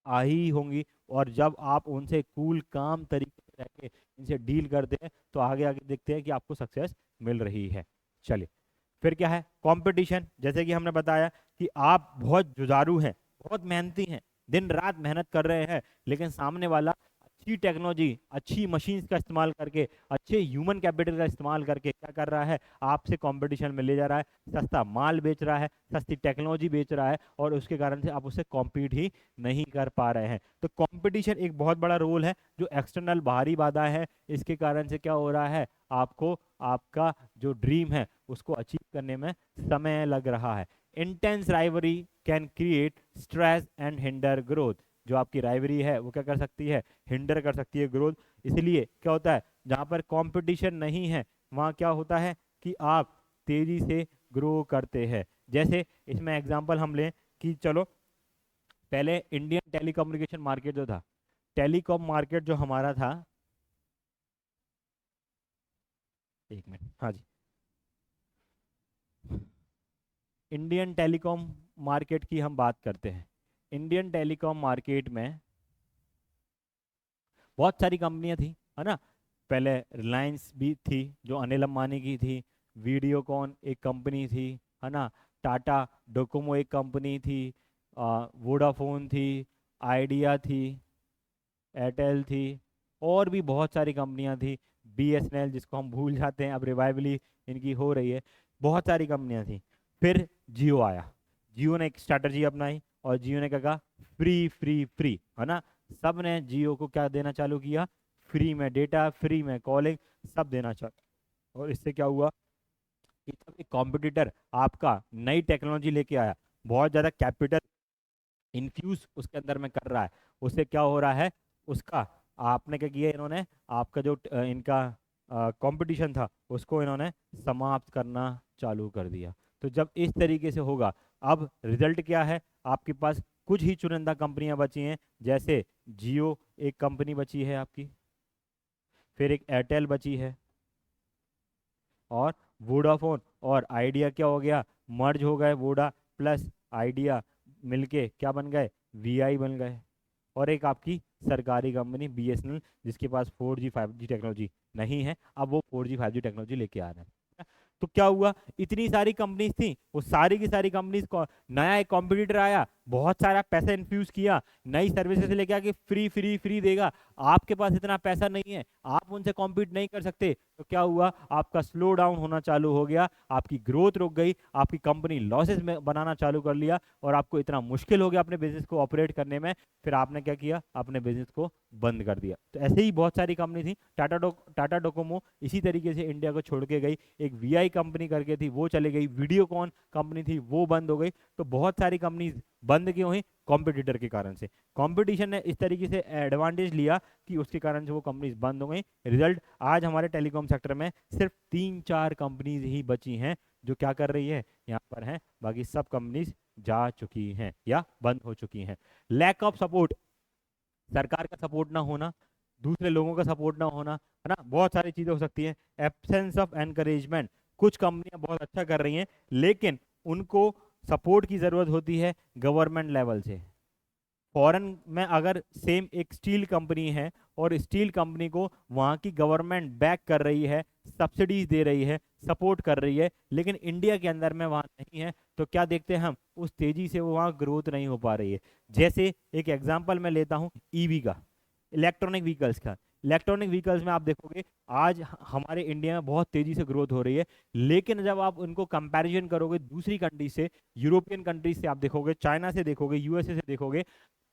आ ही होंगी, और जब आप उनसे कूल काम तरीके से रह के इनसे डील करते हैं तो आगे आगे देखते हैं कि आपको सक्सेस मिल रही है। चलिए, फिर क्या है, कंपटीशन। जैसे कि हमने बताया कि आप बहुत जुझारू हैं, बहुत मेहनती हैं, दिन रात मेहनत कर रहे हैं, लेकिन सामने वाला अच्छी टेक्नोलॉजी, अच्छी मशीन्स का इस्तेमाल करके, अच्छे ह्यूमन कैपिटल का इस्तेमाल करके क्या कर रहा है, आपसे कंपटीशन में ले जा रहा है, सस्ता माल बेच रहा है, सस्ती टेक्नोलॉजी बेच रहा है, और उसके कारण से आप उससे कॉम्पीट ही नहीं कर पा रहे हैं। तो कंपटीशन एक बहुत बड़ा रोल है, जो एक्सटर्नल बाहरी बाधा है, इसके कारण से क्या हो रहा है, आपको आपका जो ड्रीम है उसको अचीव करने में समय लग रहा है। Intense rivalry can create stress and hinder growth. जो आपकी राइवरी है वो क्या कर सकती है, हिंडर कर सकती है ग्रोथ। इसलिए क्या होता है, जहाँ पर कंपटीशन नहीं है वहाँ क्या होता है कि आप तेजी से ग्रो करते हैं। जैसे इसमें एग्जांपल हम लें कि चलो, पहले इंडियन टेलीकम्युनिकेशन मार्केट जो था, टेलीकॉम मार्केट जो हमारा था, एक मिनट, हाँ जी, इंडियन टेलीकॉम मार्केट की हम बात करते हैं। इंडियन टेलीकॉम मार्केट में बहुत सारी कंपनियां थी, है ना। पहले रिलायंस भी थी जो अनिल अंबानी की थी, वीडियोकॉन एक कंपनी थी, है ना, टाटा डोकोमो एक कंपनी थी, वोडाफोन थी, आइडिया थी, एयरटेल थी, और भी बहुत सारी कंपनियां थी, बीएसएनएल जिसको हम भूल जाते हैं, अब रिवाइवली इनकी हो रही है, बहुत सारी कंपनियां थी। फिर जियो आया, जियो ने एक स्ट्रैटेजी अपनाई, और जियो ने क्या कहा, फ्री फ्री फ्री, है ना। सब ने जियो को क्या देना चालू किया, फ्री में डेटा, फ्री में कॉलिंग, सब देना चालू। और इससे क्या हुआ कि जब एक कॉम्पिटिटर आपका नई टेक्नोलॉजी लेके आया, बहुत ज़्यादा कैपिटल इन्फ्यूज उसके अंदर में कर रहा है, उससे क्या हो रहा है, उसका आपने क्या किया, इन्होंने आपका जो इनका कंपटीशन था उसको इन्होंने समाप्त करना चालू कर दिया। तो जब इस तरीके से होगा, अब रिजल्ट क्या है, आपके पास कुछ ही चुनिंदा कंपनियां बची हैं, जैसे जियो एक कंपनी बची है आपकी, फिर एक एयरटेल बची है, और वोडाफोन और आइडिया क्या हो गया, मर्ज हो गए, वोडा प्लस आइडिया मिलके क्या बन गए, वीआई बन गए। और एक आपकी सरकारी कंपनी बीएसएनएल, जिसके पास 4G 5G टेक्नोलॉजी नहीं है, अब वो 4G 5G टेक्नोलॉजी लेके आ रहा है। तो क्या हुआ, इतनी सारी कंपनीज थी, वो सारी की सारी कंपनीज को नया एक कॉम्पिटिटर आया, बहुत सारा पैसा इन्फ्यूज किया, नई सर्विसेज लेके आके फ्री फ्री फ्री देगा, आपके पास इतना पैसा नहीं है, आप उनसे कॉम्पीट नहीं कर सकते, तो क्या हुआ, आपका स्लो डाउन होना चालू हो गया, आपकी ग्रोथ रुक गई, आपकी कंपनी लॉसेस में बनाना चालू कर लिया, और आपको इतना मुश्किल हो गया अपने बिजनेस को ऑपरेट करने में, फिर आपने क्या किया, अपने बिजनेस को बंद कर दिया। तो ऐसे ही बहुत सारी कंपनी थी, टाटा डोकोमो इसी तरीके से इंडिया को छोड़ के गई, एक वीआई कंपनी करके थी वो चली गई, वीडियोकॉन कंपनी थी वो बंद हो गई। तो बहुत सारी कंपनीज बंद क्यों हुई, कॉम्पिटिटर के कारण से, कंपटीशन ने इस तरीके से एडवांटेज लिया कि उसके कारण से वो कंपनीज बंद हो गई। रिजल्ट, आज हमारे टेलीकॉम सेक्टर में सिर्फ 3-4 कंपनीज ही बची हैं जो क्या कर रही है, यहाँ पर हैं, बाकी सब कंपनीज जा चुकी हैं या बंद हो चुकी हैं। लैक ऑफ सपोर्ट, सरकार का सपोर्ट ना होना, दूसरे लोगों का सपोर्ट ना होना, है ना, बहुत सारी चीजें हो सकती है। एब्सेंस ऑफ एनकरेजमेंट, कुछ कंपनियां बहुत अच्छा कर रही हैं लेकिन उनको सपोर्ट की जरूरत होती है गवर्नमेंट लेवल से। फॉरेन में अगर सेम एक स्टील कंपनी है और स्टील कंपनी को वहाँ की गवर्नमेंट बैक कर रही है, सब्सिडीज दे रही है, सपोर्ट कर रही है, लेकिन इंडिया के अंदर में वहाँ नहीं है, तो क्या देखते हैं हम, उस तेजी से वो वहाँ ग्रोथ नहीं हो पा रही है। जैसे एक एग्जांपल मैं लेता हूँ ईवी का, इलेक्ट्रॉनिक व्हीकल्स का। इलेक्ट्रॉनिक व्हीकल्स में आप देखोगे आज हमारे इंडिया में बहुत तेजी से ग्रोथ हो रही है, लेकिन जब आप उनको कंपैरिजन करोगे दूसरी कंट्री से, यूरोपियन कंट्रीज से आप देखोगे, चाइना से देखोगे, यूएसए से देखोगे,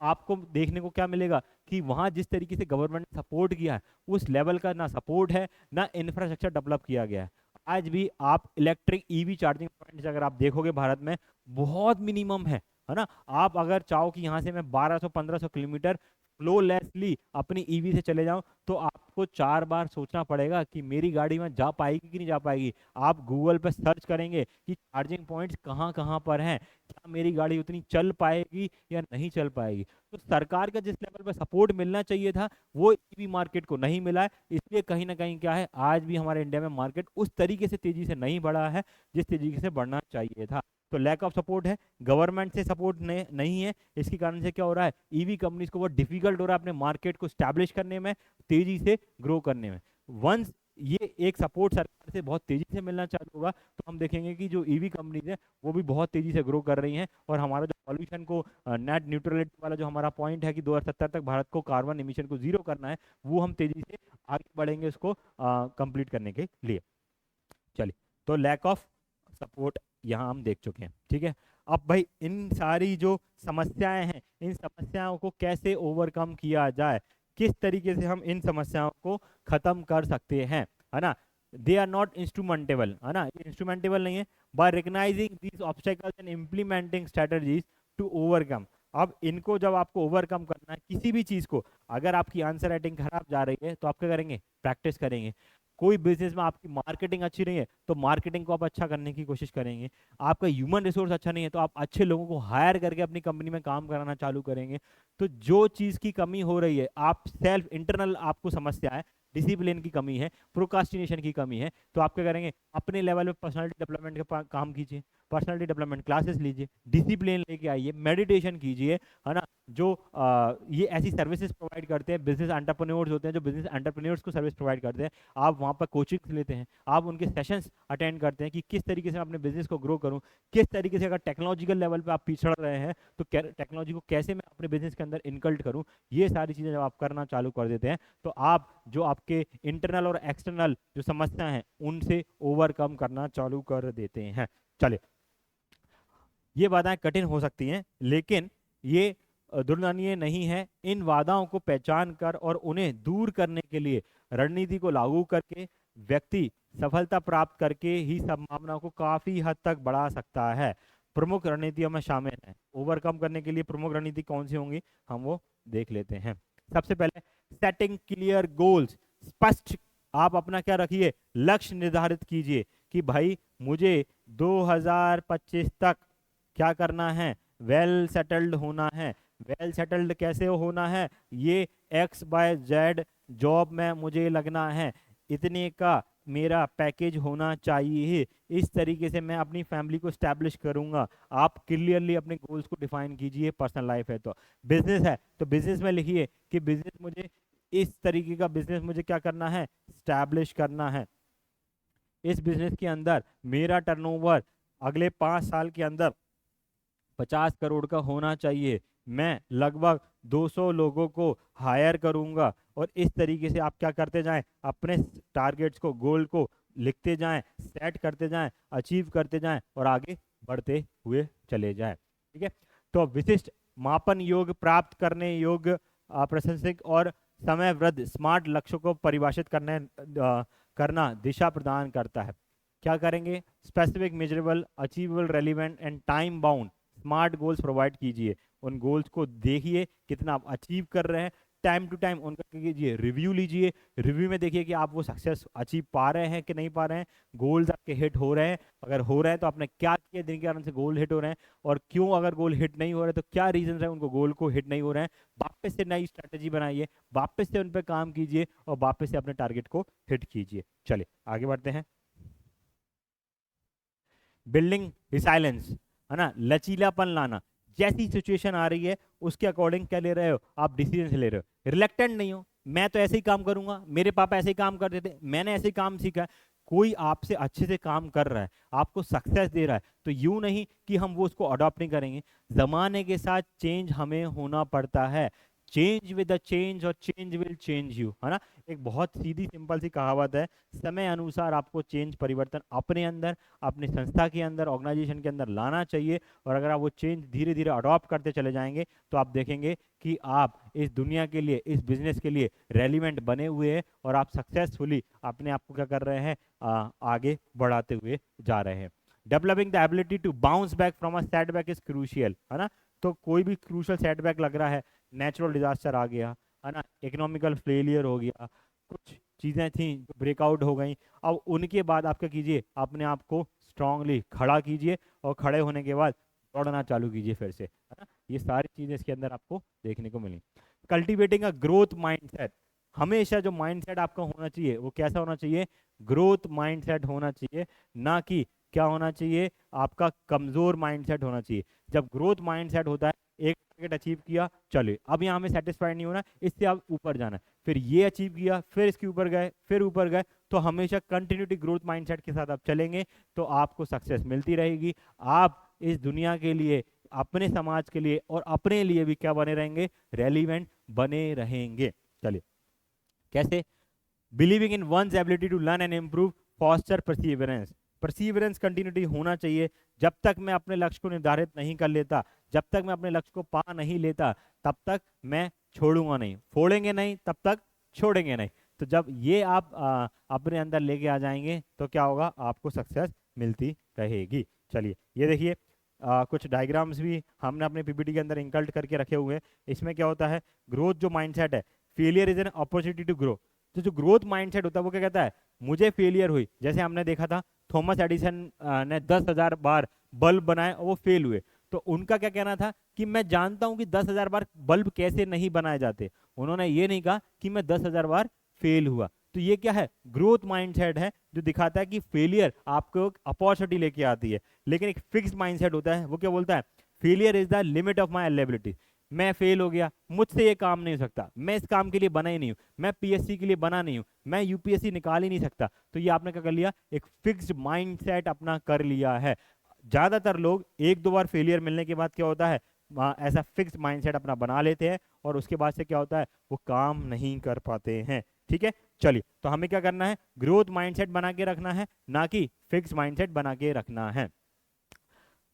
आपको देखने को क्या मिलेगा कि वहां जिस तरीके से गवर्नमेंट ने सपोर्ट किया है उस लेवल का ना सपोर्ट है, ना इंफ्रास्ट्रक्चर डेवलप किया गया है। आज भी आप इलेक्ट्रिक ईवी चार्जिंग पॉइंट्स अगर आप देखोगे भारत में बहुत मिनिमम है ना। आप अगर चाहो कि यहाँ से मैं 1200-1500 किलोमीटर फ्लोलेसली अपनी ईवी से चले जाऊं तो आपको 4 बार सोचना पड़ेगा कि मेरी गाड़ी में जा पाएगी कि नहीं जा पाएगी। आप गूगल पे सर्च करेंगे कि चार्जिंग पॉइंट्स कहाँ कहाँ पर हैं, क्या मेरी गाड़ी उतनी चल पाएगी या नहीं चल पाएगी। तो सरकार का जिस लेवल पे सपोर्ट मिलना चाहिए था वो ईवी मार्केट को नहीं मिला है, इसलिए कहीं ना कहीं क्या है, आज भी हमारे इंडिया में मार्केट उस तरीके से तेजी से नहीं बढ़ा है जिस तरीके से बढ़ना चाहिए था। तो लैक ऑफ सपोर्ट है, गवर्नमेंट से सपोर्ट नहीं है। इसके कारण से क्या हो रहा है, ईवी कंपनीज को बहुत डिफिकल्ट हो रहा है अपने मार्केट को स्टैब्लिश करने में, तेजी से ग्रो करने में। वंस ये एक सपोर्ट सरकार से बहुत तेजी से मिलना चालू होगा तो हम देखेंगे कि जो ईवी कंपनीज है वो भी बहुत तेजी से ग्रो कर रही हैं, और हमारा जो पॉल्यूशन को नेट न्यूट्रलिटी वाला जो हमारा पॉइंट है कि 2070 तक भारत को कार्बन एमिशन को जीरो करना है, वो हम तेजी से आगे बढ़ेंगे उसको कंप्लीट करने के लिए। चलिए, तो लैक ऑफ सपोर्ट यहाँ हम देख चुके हैं, ठीक है। अब भाई इन सारी जो समस्याएं हैं, इन समस्याओं को कैसे ओवरकम किया जाए, किस तरीके से हम इन समस्याओं को खत्म कर सकते हैं, है ना। दे आर नॉट इंस्ट्रूमेंटेबल, है ना, ये इंस्ट्रूमेंटेबल नहीं है। By recognizing these obstacles and implementing strategies to overcome. अब इनको जब आपको ओवरकम करना है किसी भी चीज को, अगर आपकी आंसर राइटिंग खराब जा रही है तो आप क्या करेंगे, प्रैक्टिस करेंगे। कोई बिजनेस में आपकी मार्केटिंग अच्छी नहीं है तो मार्केटिंग को आप अच्छा करने की कोशिश करेंगे। आपका ह्यूमन रिसोर्स अच्छा नहीं है तो आप अच्छे लोगों को हायर करके अपनी कंपनी में काम कराना चालू करेंगे। तो जो चीज़ की कमी हो रही है, आप सेल्फ इंटरनल आपको समस्या है, डिसिप्लिन की कमी है, प्रोकास्टिनेशन की कमी है, तो आप क्या करेंगे, अपने लेवल पे पर्सनालिटी डेवलपमेंट का काम कीजिए, पर्सनालिटी डेवलपमेंट क्लासेस लीजिए, डिसिप्लिन लेके आइए, मेडिटेशन कीजिए, है ना। जो ये ऐसी सर्विसेज प्रोवाइड करते हैं, बिजनेस एंटरप्रेन्योर्स होते हैं जो बिजनेस एंटरप्रेन्योर्स को सर्विस प्रोवाइड करते हैं, आप वहाँ पर कोचिंग लेते हैं, आप उनके सेशंस अटेंड करते हैं कि किस तरीके से मैं अपने बिजनेस को ग्रो करूँ, किस तरीके से अगर टेक्नोलॉजिकल लेवल पे आप पिछड़ रहे हैं तो टेक्नोलॉजी को कैसे मैं अपने बिजनेस के अंदर इनकल्ट करूँ। ये सारी चीज़ें जब आप करना चालू कर देते हैं तो आप जो आपके इंटरनल और एक्सटर्नल जो समस्या हैं उनसे ओवरकम करना चालू कर देते हैं। चलिए, ये बाधाएं कठिन हो सकती हैं लेकिन ये दुर्दनीय नहीं है। इन बाधाओं को पहचान कर और उन्हें दूर करने के लिए रणनीति को लागू करके व्यक्ति सफलता प्राप्त करके ही संभावना को काफी हद तक बढ़ा सकता है। प्रमुख रणनीतियों में शामिल है, ओवरकम करने के लिए प्रमुख रणनीति कौन सी होंगी हम वो देख लेते हैं। सबसे पहले सेटिंग क्लियर गोल्स, स्पष्ट आप अपना क्या रखिए, लक्ष्य निर्धारित कीजिए कि भाई मुझे 2025 तक क्या करना है, वेल सेटल्ड होना है। वेल सेटल्ड कैसे होना है, ये XYZ जॉब में मुझे लगना है, इतने का मेरा पैकेज होना चाहिए, इस तरीके से मैं अपनी फैमिली को स्टैब्लिश करूंगा। आप क्लियरली अपने गोल्स को डिफाइन कीजिए। पर्सनल लाइफ है तो बिजनेस है तो बिजनेस में लिखिए कि बिजनेस मुझे इस तरीके का बिजनेस मुझे क्या करना है, स्टैब्लिश करना है। इस बिजनेस के अंदर मेरा टर्नओवर अगले 5 साल के अंदर 50 करोड़ का होना चाहिए, मैं लगभग 200 लोगों को हायर करूंगा। और इस तरीके से आप क्या करते जाएं, अपने टारगेट्स को, गोल को लिखते जाएं, सेट करते जाएं, अचीव करते जाएं और आगे बढ़ते हुए चले जाएं। ठीक है, तो विशिष्ट मापन योग, प्राप्त करने योग्य, प्रासंगिक और समयवृद्ध स्मार्ट लक्ष्यों को परिभाषित करना दिशा प्रदान करता है। क्या करेंगे, specific, measurable, achievable, relevant and time bound smart goals provide कीजिए। उन गोल्स को देखिए कितना आप अचीव कर रहे हैं, टाइम टू टाइम उनका कीजिए रिव्यू लीजिए। रिव्यू में देखिए कि आप वो सक्सेस अचीव पा रहे हैं कि नहीं पा रहे हैं, गोल्स आपके हिट हो रहे हैं, अगर हो रहे हैं तो आपने क्या किया जिनके कारण से गोल हिट हो रहे हैं, और क्यों अगर गोल हिट नहीं हो रहे तो क्या रीजन है उनको गोल को हिट नहीं हो रहे हैं। वापस से नई स्ट्रेटेजी बनाइए, वापस से उन पर काम कीजिए और वापस से अपने टारगेट को हिट कीजिए। चलिए आगे बढ़ते हैं। बिल्डिंग रिसाइलेंस, है ना, लचीलापन लाना। जैसी सिचुएशन आ रही है उसके अकॉर्डिंग क्या ले रहे हो आप, डिसीजन ले रहे हो। रिलेक्टेंट नहीं हो, मैं तो ऐसे ही काम करूंगा, मेरे पापा ऐसे ही काम करते थे, मैंने ऐसे ही काम सीखा है। कोई आपसे अच्छे से काम कर रहा है, आपको सक्सेस दे रहा है, तो यूं नहीं कि हम वो उसको अडॉप्ट नहीं करेंगे। जमाने के साथ चेंज हमें होना पड़ता है। चेंज विद द चेंज और चेंज विल चेंज यू, है ना। एक बहुत सीधी सिंपल सी कहावत है, समय अनुसार आपको चेंज परिवर्तन अपने अंदर, अपनी संस्था के अंदर, ऑर्गेनाइजेशन के अंदर लाना चाहिए। और अगर आप वो चेंज धीरे धीरे अडॉप्ट करते चले जाएंगे तो आप देखेंगे कि आप इस दुनिया के लिए, इस बिजनेस के लिए रेलिवेंट बने हुए हैं और आप सक्सेसफुली अपने आप को क्या कर रहे हैं, आगे बढ़ाते हुए जा रहे हैं। Developing the ability to bounce back from a setback is crucial, है ना। तो कोई भी क्रूशल सेटबैक लग रहा है, नेचुरल डिजास्टर आ गया, है ना, इकोनॉमिकल फेलियर हो गया, कुछ चीज़ें थी जो ब्रेकआउट हो गई, अब उनके बाद आप क्या कीजिए, अपने आप को स्ट्रांगली खड़ा कीजिए और खड़े होने के बाद दौड़ना चालू कीजिए फिर से, है ना। ये सारी चीज़ें इसके अंदर आपको देखने को मिली। कल्टिवेटिंग अ ग्रोथ माइंडसेट, हमेशा जो माइंडसेट आपका होना चाहिए वो कैसा होना चाहिए, ग्रोथ माइंडसेट होना चाहिए, ना कि क्या होना चाहिए, आपका कमजोर माइंडसेट होना चाहिए। जब ग्रोथ माइंडसेट होता है, एक टारगेट अचीव किया, चलिए अब यहाँ में सेटिस्फाइड नहीं होना, इससे आप ऊपर जाना है, फिर ये अचीव किया, फिर इसके ऊपर गए, फिर ऊपर गए, तो हमेशा कंटिन्यूटी ग्रोथ माइंडसेट के साथ आप चलेंगे तो आपको सक्सेस मिलती रहेगी। आप इस दुनिया के लिए, अपने समाज के लिए और अपने लिए भी क्या बने रहेंगे, रेलिवेंट बने रहेंगे। चलिए कैसे, believing in one's ability to learn and improve, foster perseverance, perseverance continuity होना चाहिए। जब तक मैं अपने लक्ष्य को निर्धारित नहीं कर लेता, जब तक मैं अपने लक्ष्य को पा नहीं लेता, तब तक मैं छोड़ूंगा नहीं, फोड़ेंगे नहीं, तब तक छोड़ेंगे नहीं। तो जब ये आप अपने अंदर लेके आ जाएंगे तो क्या होगा, आपको सक्सेस मिलती रहेगी। चलिए ये देखिए, कुछ डायग्राम्स भी हमने अपने पीपीटी के अंदर इंकल्ट करके रखे हुए हैं। इसमें क्या होता है, ग्रोथ जो माइंडसेट है, failure is an opportunity to grow. तो जो ग्रोथ माइंडसेट होता है वो क्या कहता है, मुझे फेलियर हुई, जैसे हमने देखा था थॉमस एडिसन ने 10,000 बार बल्ब बनाए और वो फेल हुए, तो उनका क्या कहना था कि मैं जानता हूं कि 10,000 बार बल्ब कैसे नहीं बनाए जाते। उन्होंने ये नहीं कहा कि मैं 10,000 बार फेल हुआ। तो ये क्या है, ग्रोथ माइंडसेट है, जो दिखाता है कि फेलियर आपको अपॉर्चुनिटी लेके आती है। लेकिन एक फिक्स्ड माइंडसेट होता है, वो क्या बोलता है, failure is the limit of my ability. मैं फेल हो गया, मुझसे ये काम नहीं हो सकता, मैं इस काम के लिए बना ही नहीं हूँ, मैं पीएससी के लिए बना नहीं हूँ, मैं यूपीएससी निकाल ही नहीं सकता। तो ये आपने क्या कर लिया, एक फिक्स्ड माइंडसेट अपना कर लिया है। ज्यादातर लोग एक दो बार फेलियर मिलने के बाद क्या होता है, ऐसा फिक्स्ड माइंडसेट अपना बना लेते हैं और उसके बाद से क्या होता है, वो काम नहीं कर पाते हैं। ठीक है, चलिए तो हमें क्या करना है, ग्रोथ माइंडसेट बना के रखना है, ना कि फिक्स्ड माइंडसेट बना के रखना है।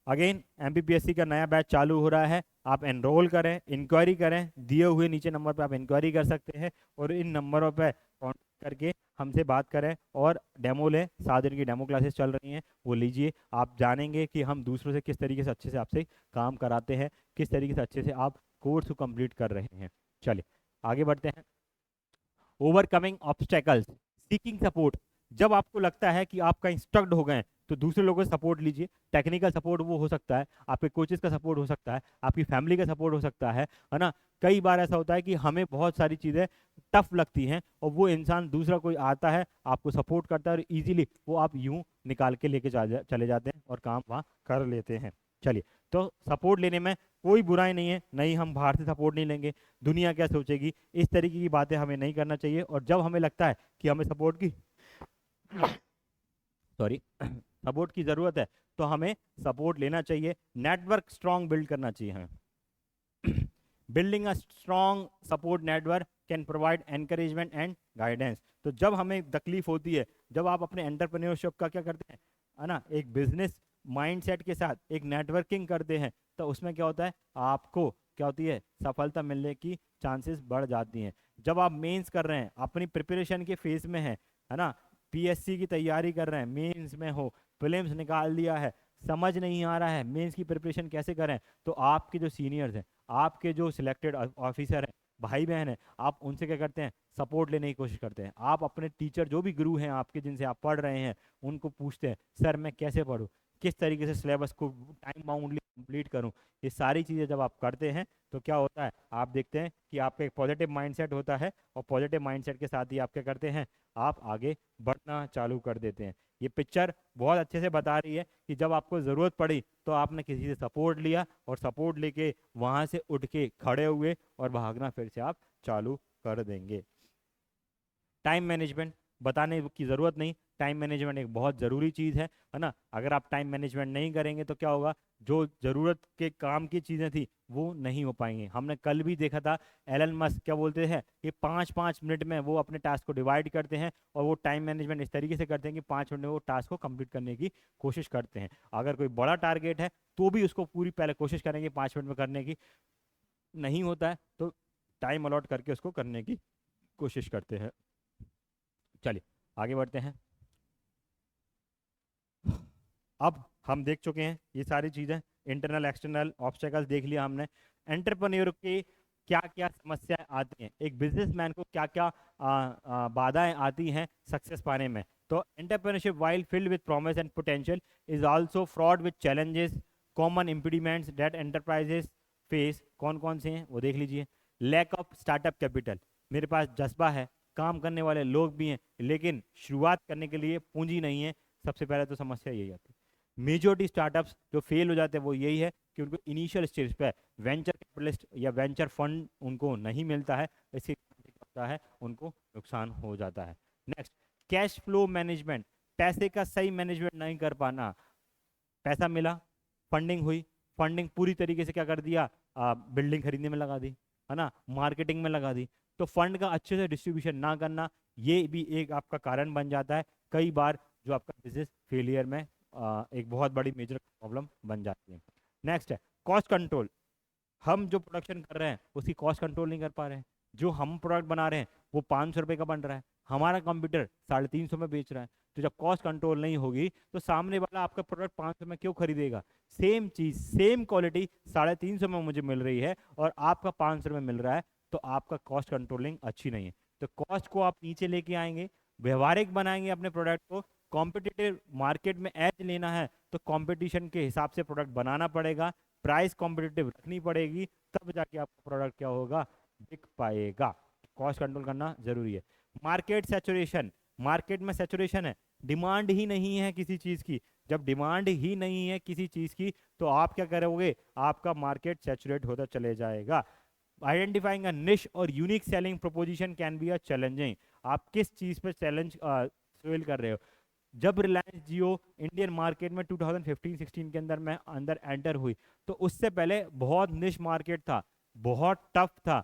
अगेन एमपीपीएससी का नया बैच चालू हो रहा है, आप एनरोल करें, इंक्वायरी करें, दिए हुए नीचे नंबर पे आप इंक्वायरी कर सकते हैं और इन नंबरों पे कॉन्टेक्ट करके हमसे बात करें और डेमो लें। 7 दिन की डेमो क्लासेस चल रही हैं, वो लीजिए, आप जानेंगे कि हम दूसरों से किस तरीके से अच्छे से आपसे काम कराते हैं, किस तरीके से अच्छे से आप कोर्स को कंप्लीट कर रहे हैं। चलिए आगे बढ़ते हैं। ओवरकमिंग ऑब्स्टेकल्स, सीकिंग सपोर्ट, जब आपको लगता है कि आप कहीं स्टक्ड हो गए तो दूसरे लोगों से सपोर्ट लीजिए। टेक्निकल सपोर्ट वो हो सकता है, आपके कोचेस का सपोर्ट हो सकता है, आपकी फैमिली का सपोर्ट हो सकता है ना। कई बार ऐसा होता है कि हमें बहुत सारी चीज़ें टफ लगती हैं और वो इंसान दूसरा कोई आता है, आपको सपोर्ट करता है और इजीली वो आप यूं निकाल के लेके चले जाते हैं और काम वहाँ कर लेते हैं। चलिए, तो सपोर्ट लेने में कोई बुराई नहीं है, नहीं हम बाहर से सपोर्ट नहीं लेंगे, दुनिया क्या सोचेगी, इस तरीके की बातें हमें नहीं करना चाहिए। और जब हमें लगता है कि हमें सपोर्ट की सॉरी सपोर्ट की ज़रूरत है तो हमें सपोर्ट लेना चाहिए। नेटवर्क स्ट्रांग बिल्ड करना चाहिए हमें। Building a strong support network can provide encouragement and guidance. तो जब हमें तकलीफ होती है, जब आप अपने एंटरप्रेन्योरशिप का क्या करते हैं, है ना, एक बिजनेस माइंडसेट के साथ एक नेटवर्किंग करते हैं, तो उसमें क्या होता है, आपको क्या होती है, सफलता मिलने की चांसेस बढ़ जाती हैं। जब आप मेंस कर रहे हैं, अपनी प्रिपरेशन के फेज में है ना, पीएससी की तैयारी कर रहे हैं, मेंस में हो, प्रीलिम्स निकाल दिया है, समझ नहीं आ रहा है मेंस की प्रिपरेशन कैसे करें, तो आपके जो सीनियर्स हैं, आपके जो सिलेक्टेड ऑफिसर हैं, भाई बहन हैं, आप उनसे क्या करते हैं, सपोर्ट लेने की कोशिश करते हैं। आप अपने टीचर, जो भी गुरु हैं आपके, जिनसे आप पढ़ रहे हैं, उनको पूछते हैं, सर मैं कैसे पढूं, किस तरीके से सिलेबस को टाइम बाउंडली कंप्लीट करूं। ये सारी चीज़ें जब आप करते हैं तो क्या होता है, आप देखते हैं कि आपका एक पॉजिटिव माइंडसेट होता है और पॉजिटिव माइंडसेट के साथ ही आप क्या करते हैं, आप आगे बढ़ना चालू कर देते हैं। ये पिक्चर बहुत अच्छे से बता रही है कि जब आपको ज़रूरत पड़ी तो आपने किसी से सपोर्ट लिया और सपोर्ट लेके वहाँ से उठ के खड़े हुए और भागना फिर से आप चालू कर देंगे। टाइम मैनेजमेंट बताने की ज़रूरत नहीं, टाइम मैनेजमेंट एक बहुत ज़रूरी चीज़ है ना। अगर आप टाइम मैनेजमेंट नहीं करेंगे तो क्या होगा, जो ज़रूरत के काम की चीज़ें थी वो नहीं हो पाएंगी। हमने कल भी देखा था एलन मस्क क्या बोलते हैं कि 5-5 मिनट में वो अपने टास्क को डिवाइड करते हैं, और वो टाइम मैनेजमेंट इस तरीके से करते हैं कि 5 मिनट में वो टास्क को कंप्लीट करने की कोशिश करते हैं। अगर कोई बड़ा टारगेट है तो भी उसको पूरी पहले कोशिश करेंगे 5 मिनट में करने की, नहीं होता है तो टाइम अलॉट करके उसको करने की कोशिश करते हैं। चलिए आगे बढ़ते हैं। अब हम देख चुके हैं ये सारी चीज़ें, इंटरनल एक्सटर्नल ऑब्स्टेकल्स देख लिया हमने। एंटरप्रेन्योर की क्या क्या समस्याएं आती हैं, एक बिजनेसमैन को क्या क्या बाधाएं आती हैं सक्सेस पाने में। तो entrepreneurship while filled with promise and potential is also fraught with challenges, common impediments that enterprises face. कौन कौन से हैं वो देख लीजिए। लैक ऑफ स्टार्टअप कैपिटल, मेरे पास जज्बा है, काम करने वाले लोग भी हैं, लेकिन शुरुआत करने के लिए पूंजी नहीं है। सबसे पहले तो समस्या यही आती है। मेजोरिटी स्टार्टअप्स जो फेल हो जाते हैं वो यही है कि उनको इनिशियल स्टेज पे वेंचर कैपिटलिस्ट या वेंचर फंड उनको नहीं मिलता है, इससे होता है उनको नुकसान हो जाता है। नेक्स्ट, कैश फ्लो मैनेजमेंट, पैसे का सही मैनेजमेंट नहीं कर पाना। पैसा मिला, फंडिंग हुई, फंडिंग पूरी तरीके से क्या कर दिया, बिल्डिंग खरीदने में लगा दी, है ना, मार्केटिंग में लगा दी। तो फंड का अच्छे से डिस्ट्रीब्यूशन ना करना, ये भी एक आपका कारण बन जाता है कई बार, जो आपका बिजनेस फेलियर में एक बहुत बड़ी मेजर प्रॉब्लम बन जाती है। नेक्स्ट है कॉस्ट कंट्रोल, हम जो प्रोडक्शन कर रहे हैं उसकी कॉस्ट कंट्रोल नहीं कर पा रहे हैं। जो हम प्रोडक्ट बना रहे हैं वो 500 रुपये का बन रहा है, हमारा कंप्यूटर 350 में बेच रहा है। तो जब कॉस्ट कंट्रोल नहीं होगी तो सामने वाला आपका प्रोडक्ट 500 में क्यों खरीदेगा। सेम चीज सेम क्वालिटी 350 में मुझे मिल रही है और आपका 500 में मिल रहा है, तो आपका कॉस्ट कंट्रोलिंग अच्छी नहीं है। तो कॉस्ट को आप नीचे लेके आएंगे, व्यवहारिक बनाएंगे अपने प्रोडक्ट को। कॉम्पिटिटिव मार्केट में एज लेना है तो कंपटीशन के हिसाब से प्रोडक्ट बनाना पड़ेगा, प्राइस कॉम्पिटिटिव रखनी पड़ेगी, तब जाके आपका प्रोडक्ट क्या होगा, बिक पाएगा। कॉस्ट कंट्रोल करना जरूरी है। मार्केट सैचुरेशन, मार्केट में सैचुरेशन है, डिमांड ही नहीं है किसी चीज की। जब डिमांड ही नहीं है किसी चीज की तो आप क्या करोगे, आपका मार्केट सैचुरेट होता चले जाएगा। आइडेंटिफाइंग अ निश और unique selling proposition can be a challenging. आप किस चीज पे चैलेंज सेल कर रहे हो। जब रिलायंस जियो इंडियन मार्केट में 2015-16 के अंदर एंटर हुई तो उससे पहले बहुत निश मार्केट था, बहुत टफ था।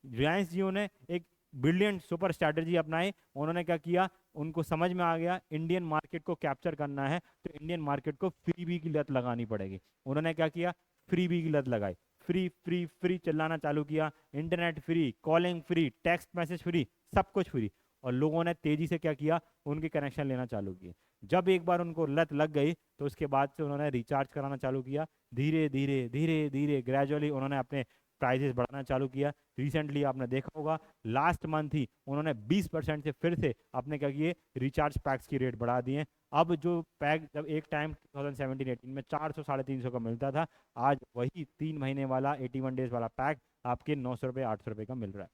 रिलायंस जियो ने एक ब्रिलियंट सुपर स्ट्रैटेजी अपनाई। उन्होंने क्या किया, उनको समझ में आ गया इंडियन मार्केट को कैप्चर करना है तो इंडियन मार्केट को फ्रीबी की लत लगानी पड़ेगी। उन्होंने क्या किया, फ्रीबी की लत लगाई, फ्री फ्री फ्री चलाना चालू किया, internet free, calling free, text message free, सब कुछ फ्री। और लोगों ने तेजी से क्या किया, उनके कनेक्शन लेना चालू किए। जब एक बार उनको लत लग गई तो उसके बाद से उन्होंने रिचार्ज कराना चालू किया। धीरे धीरे धीरे धीरे ग्रेजुअली उन्होंने अपने प्राइजेस बढ़ाना चालू किया। रिसेंटली आपने देखा होगा लास्ट मंथ ही उन्होंने 20% से फिर से अपने क्या किए, रिचार्ज पैक्स की रेट बढ़ा दिए। अब जो पैक जब एक टाइम 2017-18 में 400-350 का मिलता था, आज वही 3 महीने वाला 81 डेज वाला पैक आपके 900 रुपये 800 रुपये का मिल रहा है।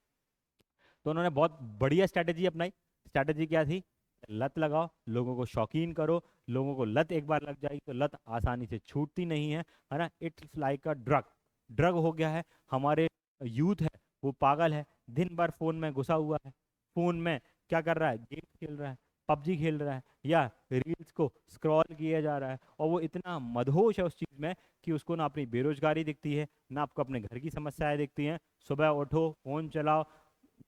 तो उन्होंने बहुत बढ़िया स्ट्रैटेजी अपनाई। स्ट्रैटेजी क्या थी, लत लगाओ, लोगों को शौकीन करो। लोगों को लत एक बार लग जाएगी तो लत आसानी से छूटती नहीं है ना। It's like a drug, drug हो गया है। हमारे यूथ है वो पागल है, दिन भर फोन में घुसा हुआ है, फोन में क्या कर रहा है, गेम खेल रहा है, पबजी खेल रहा है या रील्स को स्क्रॉल किया जा रहा है। और वो इतना मदहोश है उस चीज़ में कि उसको ना अपनी बेरोजगारी दिखती है, ना आपको अपने घर की समस्याएं दिखती हैं। सुबह उठो, फोन चलाओ,